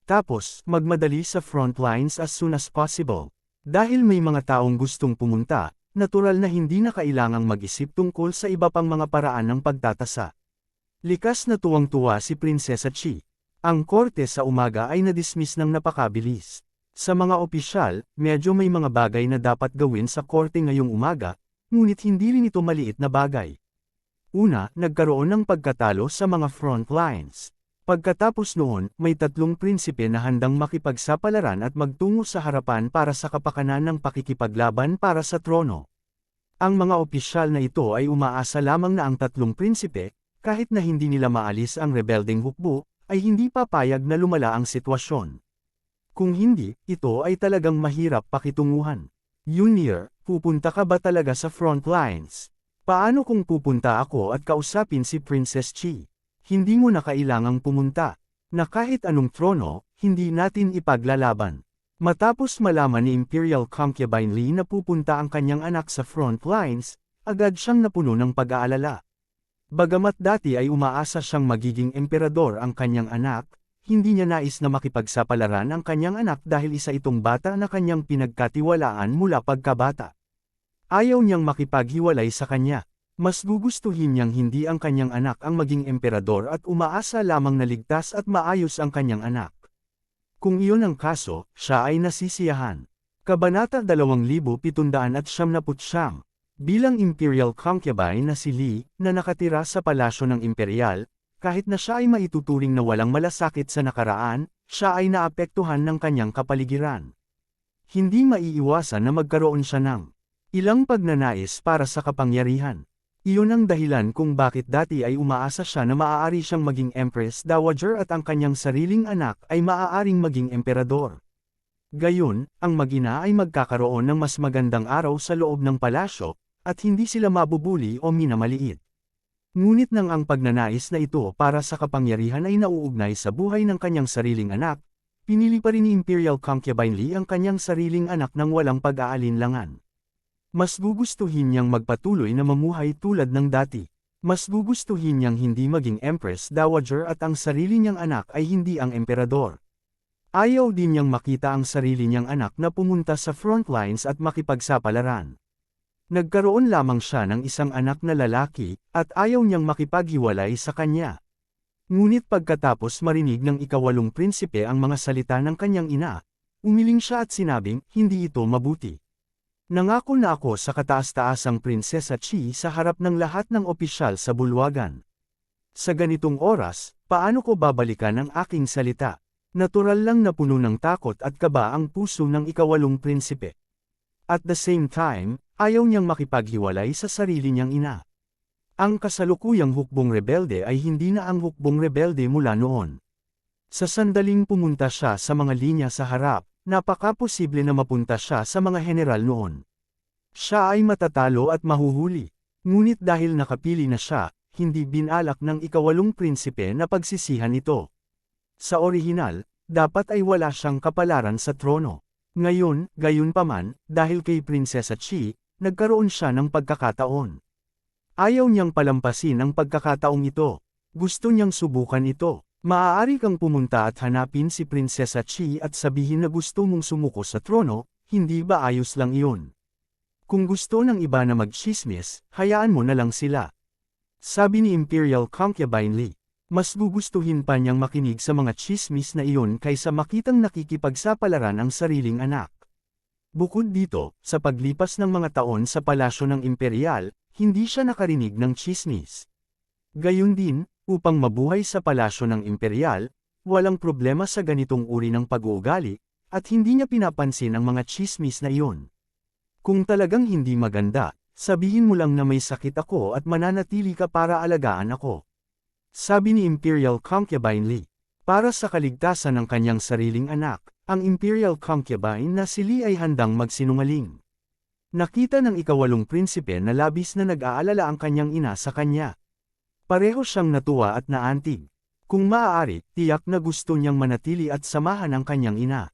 Tapos, magmadali sa front lines as soon as possible. Dahil may mga taong gustong pumunta, natural na hindi na kailangang mag-isip tungkol sa iba pang mga paraan ng pagtatasa. Likas na tuwang-tuwa si Prinsesa Chi. Ang korte sa umaga ay na-dismiss ng napakabilis. Sa mga opisyal, medyo may mga bagay na dapat gawin sa korte ngayong umaga, ngunit hindi rin ito maliit na bagay. Una, nagkaroon ng pagkatalo sa mga front lines. Pagkatapos noon, may tatlong prinsipe na handang makipagsapalaran at magtungo sa harapan para sa kapakanan ng pakikipaglaban para sa trono. Ang mga opisyal na ito ay umaasa lamang na ang tatlong prinsipe, kahit na hindi nila maalis ang rebeldeng hukbo, ay hindi papayag na lumala ang sitwasyon. Kung hindi, ito ay talagang mahirap pakitunguhan. Junior, pupunta ka ba talaga sa front lines? Paano kung pupunta ako at kausapin si Princess Chi? Hindi mo na kailangang pumunta, na kahit anong trono, hindi natin ipaglalaban. Matapos malaman ni Imperial Concubine Li na pupunta ang kanyang anak sa front lines, agad siyang napuno ng pag-aalala. Bagamat dati ay umaasa siyang magiging emperador ang kanyang anak, hindi niya nais na makipagsapalaran ang kanyang anak dahil isa itong bata na kanyang pinagkatiwalaan mula pagkabata. Ayaw niyang makipaghiwalay sa kanya. Mas gugustuhin niyang hindi ang kanyang anak ang maging emperador at umaasa lamang na ligtas at maayos ang kanyang anak. Kung iyon ang kaso, siya ay nasisiyahan. Kabanata 2779. Bilang imperial concubine na si Li, na nakatira sa palasyo ng imperial, kahit na siya ay maituturing na walang malasakit sa nakaraan, siya ay naapektuhan ng kanyang kapaligiran. Hindi maiiwasan na magkaroon siya ng ilang pagnanais para sa kapangyarihan. Iyon ang dahilan kung bakit dati ay umaasa siya na maaari siyang maging Empress Dowager at ang kanyang sariling anak ay maaaring maging emperador. Gayon, ang mag-ina ay magkakaroon ng mas magandang araw sa loob ng palasyo, at hindi sila mabubuli o minamaliit. Ngunit nang ang pagnanais na ito para sa kapangyarihan ay nauugnay sa buhay ng kanyang sariling anak, pinili pa rin ni Imperial Concubine Li ang kanyang sariling anak ng walang pag-aalinlangan. Mas gugustuhin niyang magpatuloy na mamuhay tulad ng dati. Mas gugustuhin niyang hindi maging Empress Dowager at ang sarili niyang anak ay hindi ang emperador. Ayaw din niyang makita ang sarili niyang anak na pumunta sa frontlines at makipagsapalaran. Nagkaroon lamang siya ng isang anak na lalaki, at ayaw niyang makipaghiwalay sa kanya. Ngunit pagkatapos marinig ng ikawalong prinsipe ang mga salita ng kanyang ina, umiling siya at sinabing, hindi ito mabuti. Nangako na ako sa kataas-taasang Prinsesa Chi sa harap ng lahat ng opisyal sa bulwagan. Sa ganitong oras, paano ko babalikan ang aking salita? Natural lang na puno ng takot at kaba ang puso ng ikawalong prinsipe. At the same time, ayaw niyang makipaghiwalay sa sarili niyang ina. Ang kasalukuyang hukbong rebelde ay hindi na ang hukbong rebelde mula noon. Sa sandaling pumunta siya sa mga linya sa harap, napaka-posible na mapunta siya sa mga general noon. Siya ay matatalo at mahuhuli. Ngunit dahil nakapili na siya, hindi binalak ng ikawalong prinsipe na pagsisihan ito. Sa orihinal, dapat ay wala siyang kapalaran sa trono. Ngayon, gayunpaman, dahil kay Prinsesa Chi, nagkaroon siya ng pagkakataon. Ayaw niyang palampasin ang pagkakataong ito. Gusto niyang subukan ito. Maaari kang pumunta at hanapin si Prinsesa Chi at sabihin na gusto mong sumuko sa trono, hindi ba ayos lang iyon? Kung gusto ng iba na magchismis, hayaan mo na lang sila. Sabi ni Imperial Concubine Li, mas gugustuhin pa niyang makinig sa mga chismis na iyon kaysa makitang nakikipagsapalaran ang sariling anak. Bukod dito, sa paglipas ng mga taon sa palasyo ng imperial, hindi siya nakarinig ng chismis. Gayun din, upang mabuhay sa palasyo ng imperial, walang problema sa ganitong uri ng pag-uugali, at hindi niya pinapansin ang mga chismis na iyon. Kung talagang hindi maganda, sabihin mo lang na may sakit ako at mananatili ka para alagaan ako. Sabi ni Imperial Concubine Li. Para sa kaligtasan ng kanyang sariling anak, ang Imperial Concubine na si Li ay handang magsinungaling. Nakita ng ikawalong prinsipe na labis na nag-aalala ang kanyang ina sa kanya. Pareho siyang natuwa at naantig. Kung maaari, tiyak na gusto niyang manatili at samahan ang kanyang ina.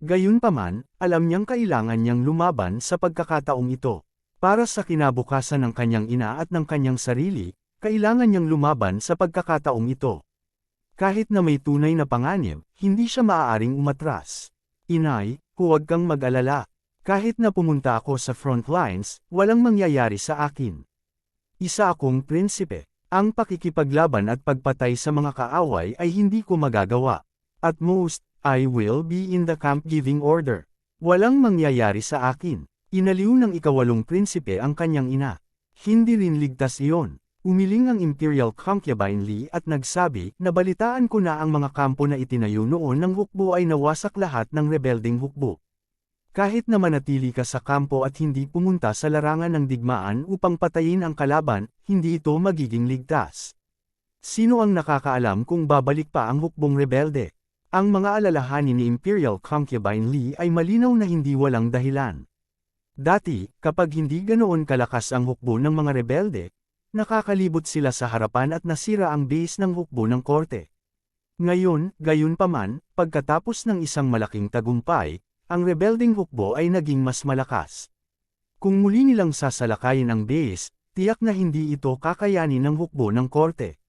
Gayunpaman, alam niyang kailangan niyang lumaban sa pagkakataong ito. Para sa kinabukasan ng kanyang ina at ng kanyang sarili, kailangan niyang lumaban sa pagkakataong ito. Kahit na may tunay na panganib, hindi siya maaaring umatras. Inay, huwag kang mag-alala. Kahit na pumunta ako sa front lines, walang mangyayari sa akin. Isa akong prinsipe. Ang pakikipaglaban at pagpatay sa mga kaaway ay hindi ko magagawa. At most, I will be in the camp giving order. Walang mangyayari sa akin. Inaliw ng ikawalong prinsipe ang kanyang ina. Hindi rin ligtas iyon. Umiling ang Imperial Concubine Li at nagsabi, nabalitaan ko na ang mga kampo na itinayo noon ng hukbo ay nawasak lahat ng rebelding hukbo. Kahit na manatili ka sa kampo at hindi pumunta sa larangan ng digmaan upang patayin ang kalaban, hindi ito magiging ligtas. Sino ang nakakaalam kung babalik pa ang hukbong rebelde? Ang mga alalahanin ni Imperial Concubine Li ay malinaw na hindi walang dahilan. Dati, kapag hindi ganoon kalakas ang hukbo ng mga rebelde, nakakalibot sila sa harapan at nasira ang base ng hukbo ng korte. Ngayon, gayunpaman, pagkatapos ng isang malaking tagumpay, ang rebelding hukbo ay naging mas malakas. Kung muli nilang sasalakayin ang base, tiyak na hindi ito kakayanin ng hukbo ng korte.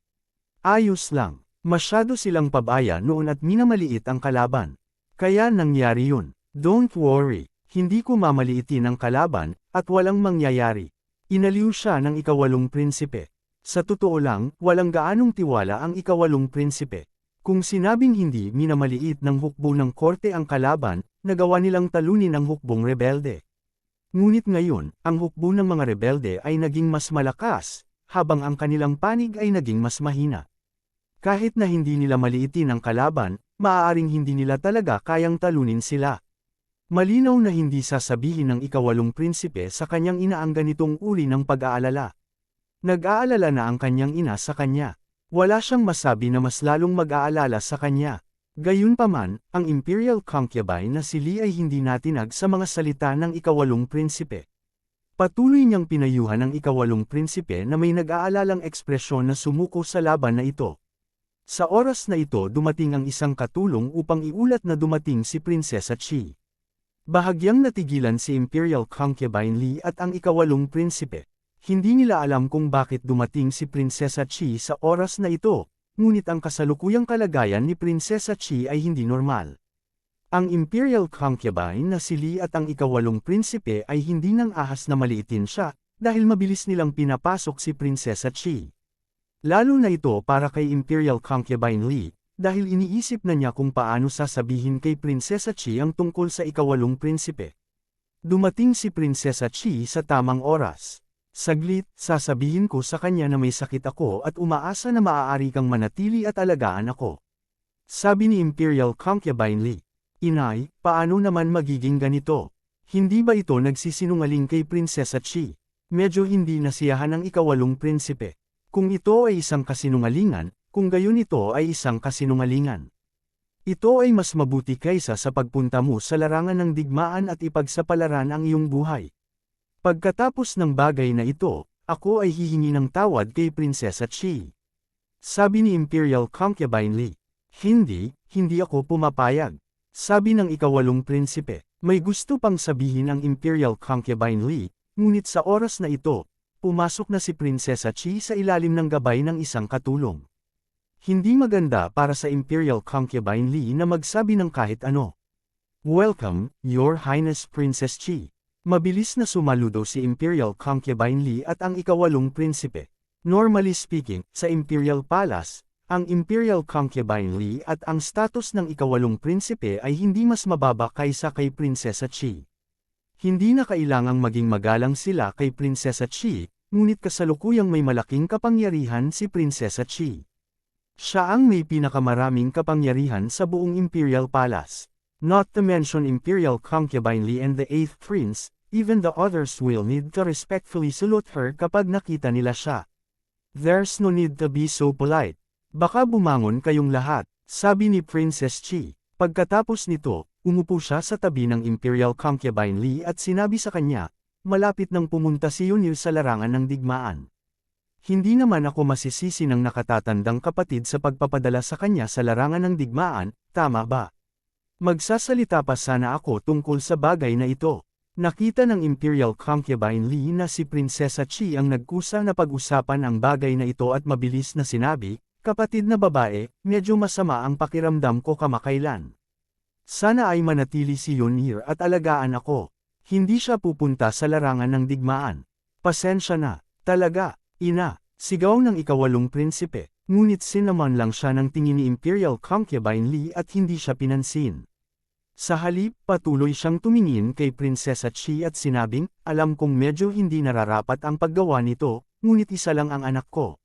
Ayos lang, masyado silang pabaya noon at minamaliit ang kalaban. Kaya nangyari yun. Don't worry, hindi ko mamaliitin ang kalaban, at walang mangyayari. Inaliw siya ng ikawalong prinsipe. Sa totoo lang, walang gaanong tiwala ang ikawalong prinsipe. Kung sinabing hindi minamaliit ng hukbo ng korte ang kalaban, nagawa nilang talunin ang hukbong rebelde. Ngunit ngayon, ang hukbo ng mga rebelde ay naging mas malakas, habang ang kanilang panig ay naging mas mahina. Kahit na hindi nila maliitin ang kalaban, maaaring hindi nila talaga kayang talunin sila. Malinaw na hindi sasabihin ng ikawalong prinsipe sa kanyang ina ang ganitong uri ng pag-aalala. Nag-aalala na ang kanyang ina sa kanya. Wala siyang masabi na mas lalong mag-aalala sa kanya. Gayunpaman, ang imperial concubine na si Li ay hindi natinag sa mga salita ng ikawalong prinsipe. Patuloy niyang pinayuhan ang ikawalong prinsipe na may nag-aalalang ekspresyon na sumuko sa laban na ito. Sa oras na ito dumating ang isang katulong upang iulat na dumating si Prinsesa Qi. Bahagyang natigilan si imperial concubine Li at ang ikawalong prinsipe. Hindi nila alam kung bakit dumating si Prinsesa Qi sa oras na ito, ngunit ang kasalukuyang kalagayan ni Prinsesa Qi ay hindi normal. Ang imperial concubine na si Li at ang ikawalong prinsipe ay hindi nang ahas na maliitin siya, dahil mabilis nilang pinapasok si Prinsesa Qi. Lalo na ito para kay imperial concubine Li, dahil iniisip na niya kung paano sasabihin kay Prinsesa Qi ang tungkol sa ikawalong prinsipe. Dumating si Prinsesa Qi sa tamang oras. Saglit, sasabihin ko sa kanya na may sakit ako at umaasa na maaari kang manatili at alagaan ako. Sabi ni Imperial Concubine Li. Inay, paano naman magiging ganito? Hindi ba ito nagsisinungaling kay Prinsesa Qi? Medyo hindi nasiyahan ang ikawalong prinsipe. Kung ito ay isang kasinungalingan, kung gayon ito ay isang kasinungalingan. Ito ay mas mabuti kaysa sa pagpunta mo sa larangan ng digmaan at ipagsapalaran ang iyong buhay. Pagkatapos ng bagay na ito, ako ay hihingi ng tawad kay Prinsesa Qi. Sabi ni Imperial Concubine Li. Hindi ako pumapayag. Sabi ng ikawalong prinsipe. May gusto pang sabihin ang Imperial Concubine Li, ngunit sa oras na ito, pumasok na si Prinsesa Qi sa ilalim ng gabay ng isang katulong. Hindi maganda para sa Imperial Concubine Li na magsabi ng kahit ano. Welcome, Your Highness Princess Qi. Mabilis na sumaludo si Imperial Concubine Li at ang ikawalong prinsipe. Normally speaking, sa Imperial Palace, ang Imperial Concubine Li at ang status ng ikawalong prinsipe ay hindi mas mababa kaysa kay Prinsesa Qi. Hindi na kailangang maging magalang sila kay Prinsesa Qi, ngunit kasalukuyang may malaking kapangyarihan si Prinsesa Qi. Siya ang may pinakamaraming kapangyarihan sa buong Imperial Palace. Not to mention Imperial Concubine Li and the 8th Prince, even the others will need to respectfully salute her kapag nakita nila siya. There's no need to be so polite. Baka bumangon kayong lahat, sabi ni Princess Qi. Pagkatapos nito, umupo siya sa tabi ng Imperial Concubine Li at sinabi sa kanya, malapit nang pumunta si Yunil sa larangan ng digmaan. Hindi naman ako masisisi ng nakatatandang kapatid sa pagpapadala sa kanya sa larangan ng digmaan, tama ba? Magsasalita pa sana ako tungkol sa bagay na ito. Nakita ng Imperial Concubine Li na si Prinsesa Qi ang nagkusa na pag-usapan ang bagay na ito at mabilis na sinabi, kapatid na babae, medyo masama ang pakiramdam ko kamakailan. Sana ay manatili si Yunir at alagaan ako. Hindi siya pupunta sa larangan ng digmaan. Pasensya na, talaga, ina, sigaw ng ikawalong prinsipe, ngunit sinaman lang siya ng tingin ni Imperial Concubine Li at hindi siya pinansin. Sa halip, patuloy siyang tumingin kay Prinsesa Qi at sinabing, alam kong medyo hindi nararapat ang paggawa nito, ngunit isa lang ang anak ko.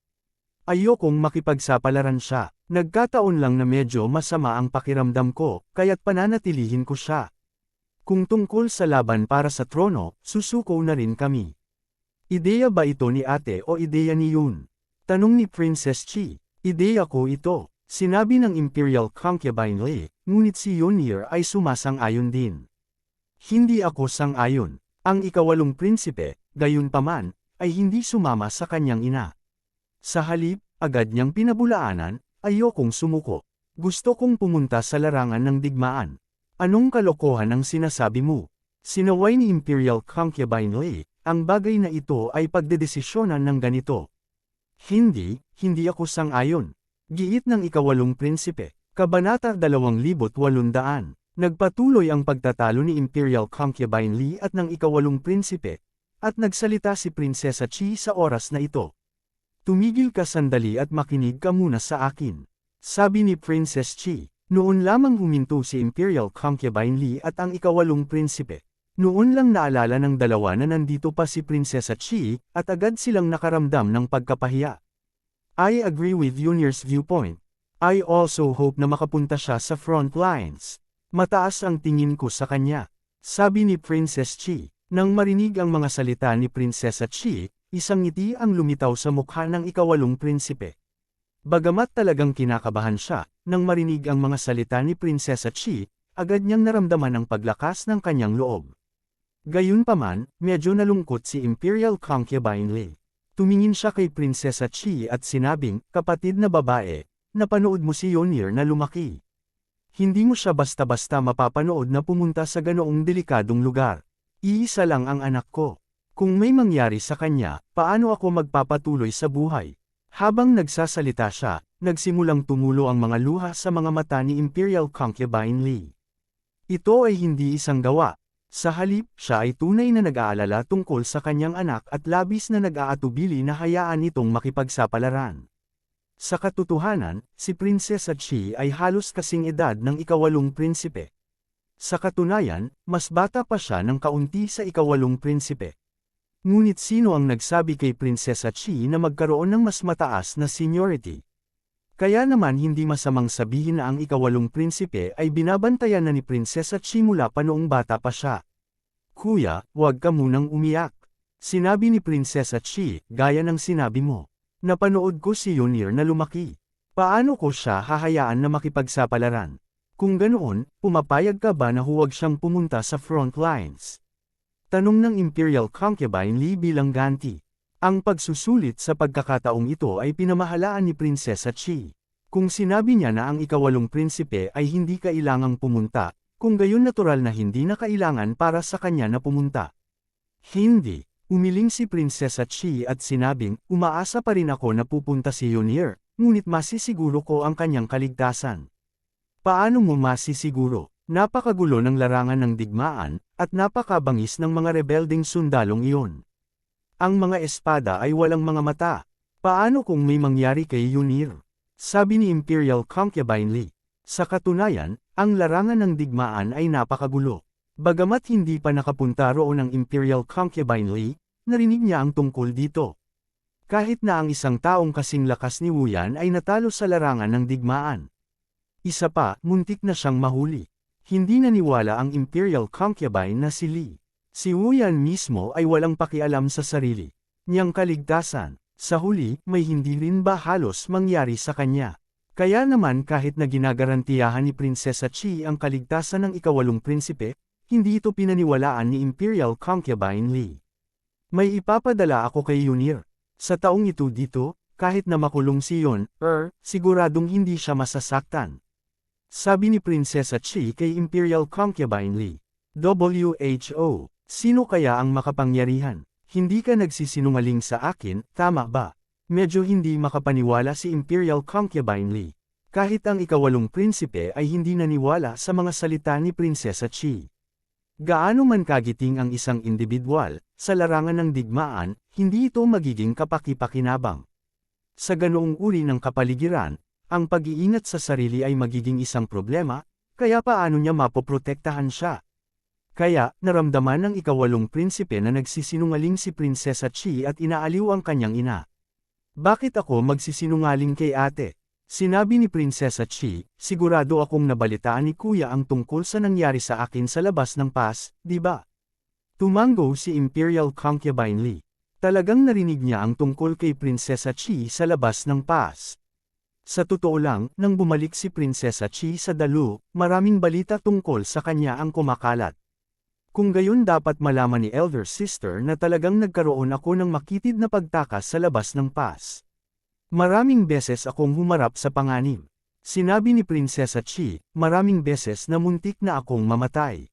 Ayokong makipagsapalaran siya, nagkataon lang na medyo masama ang pakiramdam ko, kaya't pananatilihin ko siya. Kung tungkol sa laban para sa trono, susuko na rin kami. Ideya ba ito ni ate o ideya ni Yun? Tanong ni Princess Qi. Ideya ko ito, sinabi ng Imperial Concubine Li. Ngunit si Yunir ay sumasang-ayon din. Hindi ako sang-ayon. Ang ikawalong prinsipe, gayunpaman, ay hindi sumama sa kanyang ina. Sa halip, agad niyang pinabulaanan, ayokong sumuko. Gusto kong pumunta sa larangan ng digmaan. Anong kalokohan ang sinasabi mo? Sinaway ni Imperial Concubine Li, ang bagay na ito ay pagdedesisyonan ng ganito. Hindi ako sang-ayon. Giit ng ikawalong prinsipe. Kabanata 2800. Nagpatuloy ang pagtatalo ni Imperial Concubine Li at ng ikawalong prinsipe, at nagsalita si Prinsesa Chi sa oras na ito. Tumigil ka sandali at makinig ka muna sa akin. Sabi ni Princess Chi. Noon lamang huminto si Imperial Concubine Li at ang ikawalong prinsipe. Noon lang naalala ng dalawa na nandito pa si Prinsesa Chi, at agad silang nakaramdam ng pagkapahiya. I agree with Yunir's viewpoint. I also hope na makapunta siya sa front lines. Mataas ang tingin ko sa kanya. Sabi ni Princess Chi. Nang marinig ang mga salita ni Prinsesa Chi, isang ngiti ang lumitaw sa mukha ng ikawalong prinsipe. Bagamat talagang kinakabahan siya, nang marinig ang mga salita ni Prinsesa Chi, agad niyang naramdaman ang paglakas ng kanyang loob. Gayunpaman, medyo nalungkot si Imperial Concubine Li. Tumingin siya kay Prinsesa Chi at sinabing, kapatid na babae, napanood mo si Yonir na lumaki. Hindi mo siya basta-basta mapapanood na pumunta sa ganoong delikadong lugar. Iisa lang ang anak ko. Kung may mangyari sa kanya, paano ako magpapatuloy sa buhay? Habang nagsasalita siya, nagsimulang tumulo ang mga luha sa mga mata ni Imperial Concubine Li. Ito ay hindi isang gawa. Sa halip, siya ay tunay na nag-aalala tungkol sa kanyang anak at labis na nag-aatubili na hayaan itong makipagsapalaran. Sa katotohanan, si Prinsesa Chi ay halos kasing edad ng ikawalong prinsipe. Sa katunayan, mas bata pa siya ng kaunti sa ikawalong prinsipe. Ngunit sino ang nagsabi kay Prinsesa Chi na magkaroon ng mas mataas na seniority? Kaya naman hindi masamang sabihin na ang ikawalong prinsipe ay binabantayan na ni Prinsesa Chi mula pa noong bata pa siya. Kuya, huwag ka munang umiyak. Sinabi ni Prinsesa Chi, gaya ng sinabi mo. Napanood ko si Yonir na lumaki. Paano ko siya hahayaan na makipagsapalaran? Kung ganoon, pumapayag ka ba na huwag siyang pumunta sa front lines? Tanong ng Imperial Concubine Li bilang ganti. Ang pagsusulit sa pagkakataong ito ay pinamahalaan ni Prinsesa Chi. Kung sinabi niya na ang ikawalong prinsipe ay hindi kailangang pumunta, kung gayon natural na hindi na kailangan para sa kanya na pumunta. Hindi. Umiling si Prinsesa Chi at sinabing, umaasa pa rin ako na pupunta si Yonir, ngunit masisiguro ko ang kanyang kaligtasan. Paano mo masisiguro? Napakagulo ng larangan ng digmaan, at napakabangis ng mga rebelding sundalong iyon. Ang mga espada ay walang mga mata. Paano kung may mangyari kay Yonir? Sabi ni Imperial Concubine Li. Sa katunayan, ang larangan ng digmaan ay napakagulo. Bagamat hindi pa nakapunta roon ang Imperial Concubine Li, narinig niya ang tungkol dito. Kahit na ang isang taong kasing lakas ni Wu Yan ay natalo sa larangan ng digmaan. Isa pa, muntik na siyang mahuli. Hindi naniwala ang Imperial Concubine na si Li. Si Wu Yan mismo ay walang pakialam sa sarili niyang kaligtasan. Sa huli, may hindi rin ba halos mangyari sa kanya? Kaya naman kahit na ginagarantiyahan ni Prinsesa Chi ang kaligtasan ng ikawalong prinsipe, hindi ito pinaniwalaan ni Imperial Concubine Li. May ipapadala ako kay Yonir. Sa taong ito dito, kahit na makulong si Yon, siguradong hindi siya masasaktan. Sabi ni Prinsesa Chi kay Imperial Concubine Li. WHO, sino kaya ang makapangyarihan? Hindi ka nagsisinungaling sa akin, tama ba? Medyo hindi makapaniwala si Imperial Concubine Li. Kahit ang ikawalong prinsipe ay hindi naniwala sa mga salita ni Prinsesa Chi. Gaano man kagiting ang isang individual, sa larangan ng digmaan, hindi ito magiging kapaki-pakinabang. Sa ganoong uri ng kapaligiran, ang pag-iingat sa sarili ay magiging isang problema, kaya paano niya mapoprotektahan siya? Kaya, naramdaman ng ikawalong prinsipe na nagsisinungaling si Prinsesa Chi at inaaliw ang kanyang ina. Bakit ako magsisinungaling kay ate? Sinabi ni Prinsesa Chi, sigurado akong nabalitaan ni kuya ang tungkol sa nangyari sa akin sa labas ng pass, di ba? Tumango si Imperial Concubine Li. Talagang narinig niya ang tungkol kay Prinsesa Chi sa labas ng pass. Sa totoo lang, nang bumalik si Prinsesa Chi sa Dalu, maraming balita tungkol sa kanya ang kumakalat. Kung gayon dapat malaman ni Elder Sister na talagang nagkaroon ako ng makitid na pagtakas sa labas ng pass. Maraming beses akong humarap sa panganib. Sinabi ni Prinsesa Chi, maraming beses na muntik na akong mamatay.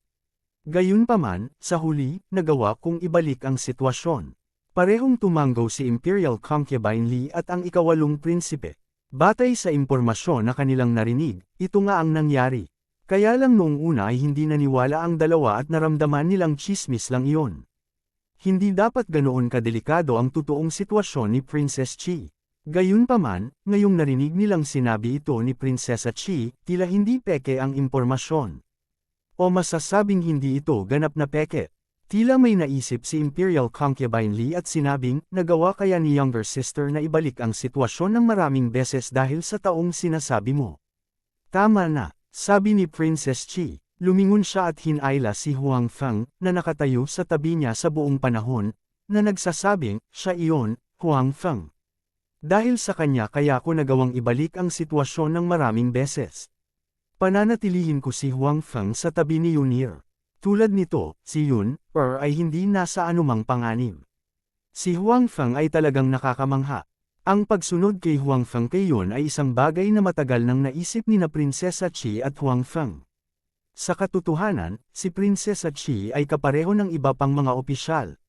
Gayunpaman, sa huli, nagawa kong ibalik ang sitwasyon. Parehong tumango si Imperial Concubine Li at ang ikawalong prinsipe. Batay sa impormasyon na kanilang narinig, ito nga ang nangyari. Kaya lang noong una ay hindi naniwala ang dalawa at naramdaman nilang chismis lang iyon. Hindi dapat ganoon kadelikado ang totoong sitwasyon ni Princess Chi. Gayunpaman, ngayong narinig nilang sinabi ito ni Prinsesa Chi, tila hindi peke ang impormasyon. O masasabing hindi ito ganap na peke. Tila may naisip si Imperial Concubine Li at sinabing, nagawa kaya ni younger sister na ibalik ang sitwasyon ng maraming beses dahil sa taong sinasabi mo. Tama na, sabi ni Princess Chi. Lumingon siya at hinayla si Huang Feng, na nakatayo sa tabi niya sa buong panahon, na nagsasabing, siya iyon, Huang Feng. Dahil sa kanya kaya ko nagawang ibalik ang sitwasyon ng maraming beses. Pananatilihin ko si Huang Feng sa tabi ni Yunir. Tulad nito, si Yun, ay hindi nasa anumang panganib. Si Huang Feng ay talagang nakakamangha. Ang pagsunod kay Huang Feng kay Yun ay isang bagay na matagal nang naisip ni na Prinsesa Chi at Huang Feng. Sa katotohanan, si Prinsesa Chi ay kapareho ng iba pang mga opisyal.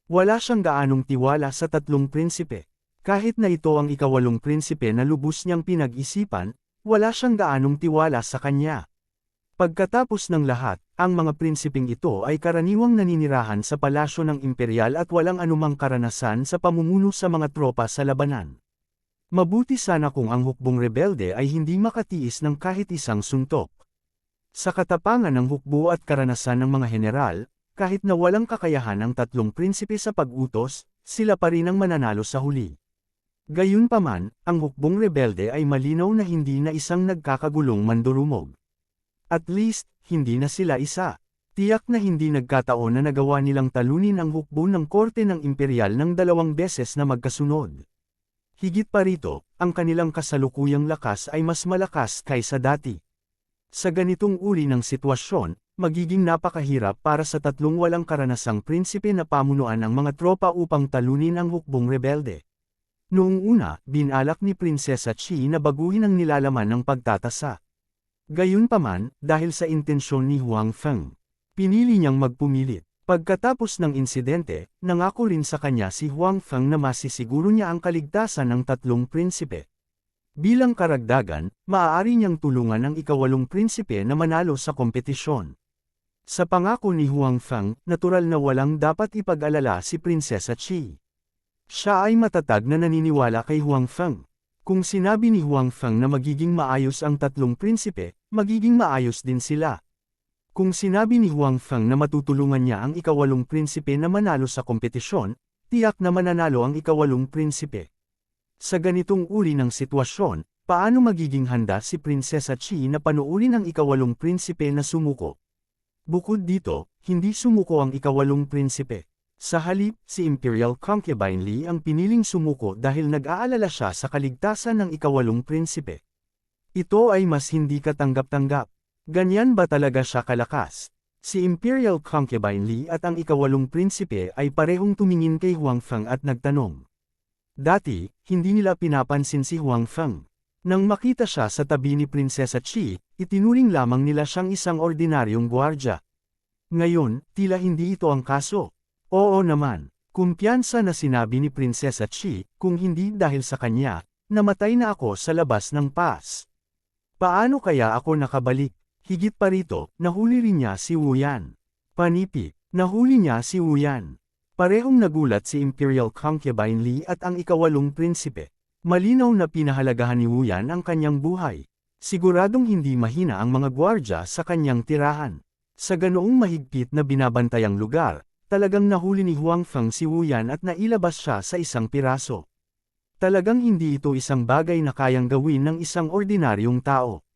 Wala siyang gaanong tiwala sa tatlong prinsipe. Kahit na ito ang ikawalong prinsipe na lubos niyang pinag-isipan, wala siyang gaanong tiwala sa kanya. Pagkatapos ng lahat, ang mga prinsipeng ito ay karaniwang naninirahan sa palasyo ng imperial at walang anumang karanasan sa pamumuno sa mga tropa sa labanan. Mabuti sana kung ang hukbong rebelde ay hindi makatiis ng kahit isang suntok. Sa katapangan ng hukbo at karanasan ng mga general, kahit na walang kakayahan ang tatlong prinsipe sa pag-utos, sila pa rin ang mananalo sa huli. Gayunpaman, ang hukbong rebelde ay malinaw na hindi na isang nagkakagulong mandurumog. At least, hindi na sila isa. Tiyak na hindi nagkataon na nagawa nilang talunin ang hukbo ng korte ng imperial ng 2 beses na magkasunod. Higit pa rito, ang kanilang kasalukuyang lakas ay mas malakas kaysa dati. Sa ganitong uri ng sitwasyon, magiging napakahirap para sa tatlong walang karanasang prinsipe na pamunuan ang mga tropa upang talunin ang hukbong rebelde. Noong una, binalak ni Prinsesa Chi na baguhin ang nilalaman ng pagtatasa. Gayunpaman, dahil sa intensyon ni Huang Feng, pinili niyang magpumilit. Pagkatapos ng insidente, nangako rin sa kanya si Huang Feng na masisiguro niya ang kaligtasan ng tatlong prinsipe. Bilang karagdagan, maaari niyang tulungan ang ikawalong prinsipe na manalo sa kompetisyon. Sa pangako ni Huang Feng, natural na walang dapat ipag-alala si Prinsesa Chi. Siya ay matatag na naniniwala kay Huang Feng. Kung sinabi ni Huang Feng na magiging maayos ang tatlong prinsipe, magiging maayos din sila. Kung sinabi ni Huang Feng na matutulungan niya ang ikawalong prinsipe na manalo sa kompetisyon, tiyak na mananalo ang ikawalong prinsipe. Sa ganitong uri ng sitwasyon, paano magiging handa si Prinsesa Chi na panuulin ang ikawalong prinsipe na sumuko? Bukod dito, hindi sumuko ang ikawalong prinsipe. Sa halip, si Imperial Concubine Li ang piniling sumuko dahil nag-aalala siya sa kaligtasan ng ikawalong prinsipe. Ito ay mas hindi katanggap-tanggap. Ganyan ba talaga siya kalakas? Si Imperial Concubine Li at ang ikawalong prinsipe ay parehong tumingin kay Huang Feng at nagtanong. Dati, hindi nila pinapansin si Huang Feng. Nang makita siya sa tabi ni Prinsesa Chi, itinuring lamang nila siyang isang ordinaryong gwardya. Ngayon, tila hindi ito ang kaso. Oo naman, kumpiyansa na sinabi ni Prinsesa Chi, kung hindi dahil sa kanya, namatay na ako sa labas ng pass. Paano kaya ako nakabalik? Higit pa rito, nahuli rin niya si Wu Yan. Panipi, nahuli niya si Wu Yan. Parehong nagulat si Imperial Concubine Li at ang ikawalong prinsipe. Malinaw na pinahalagahan ni Wu Yan ang kanyang buhay. Siguradong hindi mahina ang mga gwardya sa kanyang tirahan. Sa ganoong mahigpit na binabantayang lugar, talagang nahuli ni Huang Feng si Wu Yan at nailabas siya sa isang piraso. Talagang hindi ito isang bagay na kayang gawin ng isang ordinaryong tao.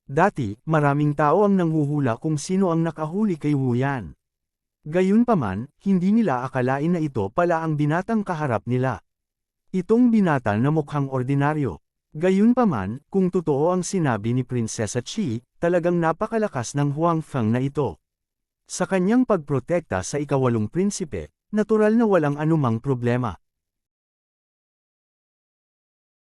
Dati, maraming tao ang nanghuhula kung sino ang nakahuli kay Wu Yan. Gayunpaman, hindi nila akalain na ito pala ang binatang kaharap nila. Itong binata na mukhang ordinaryo. Gayunpaman, kung totoo ang sinabi ni Prinsesa Chi, talagang napakalakas ng Huang Feng na ito. Sa kanyang pagprotekta sa ikawalong prinsipe, natural na walang anumang problema.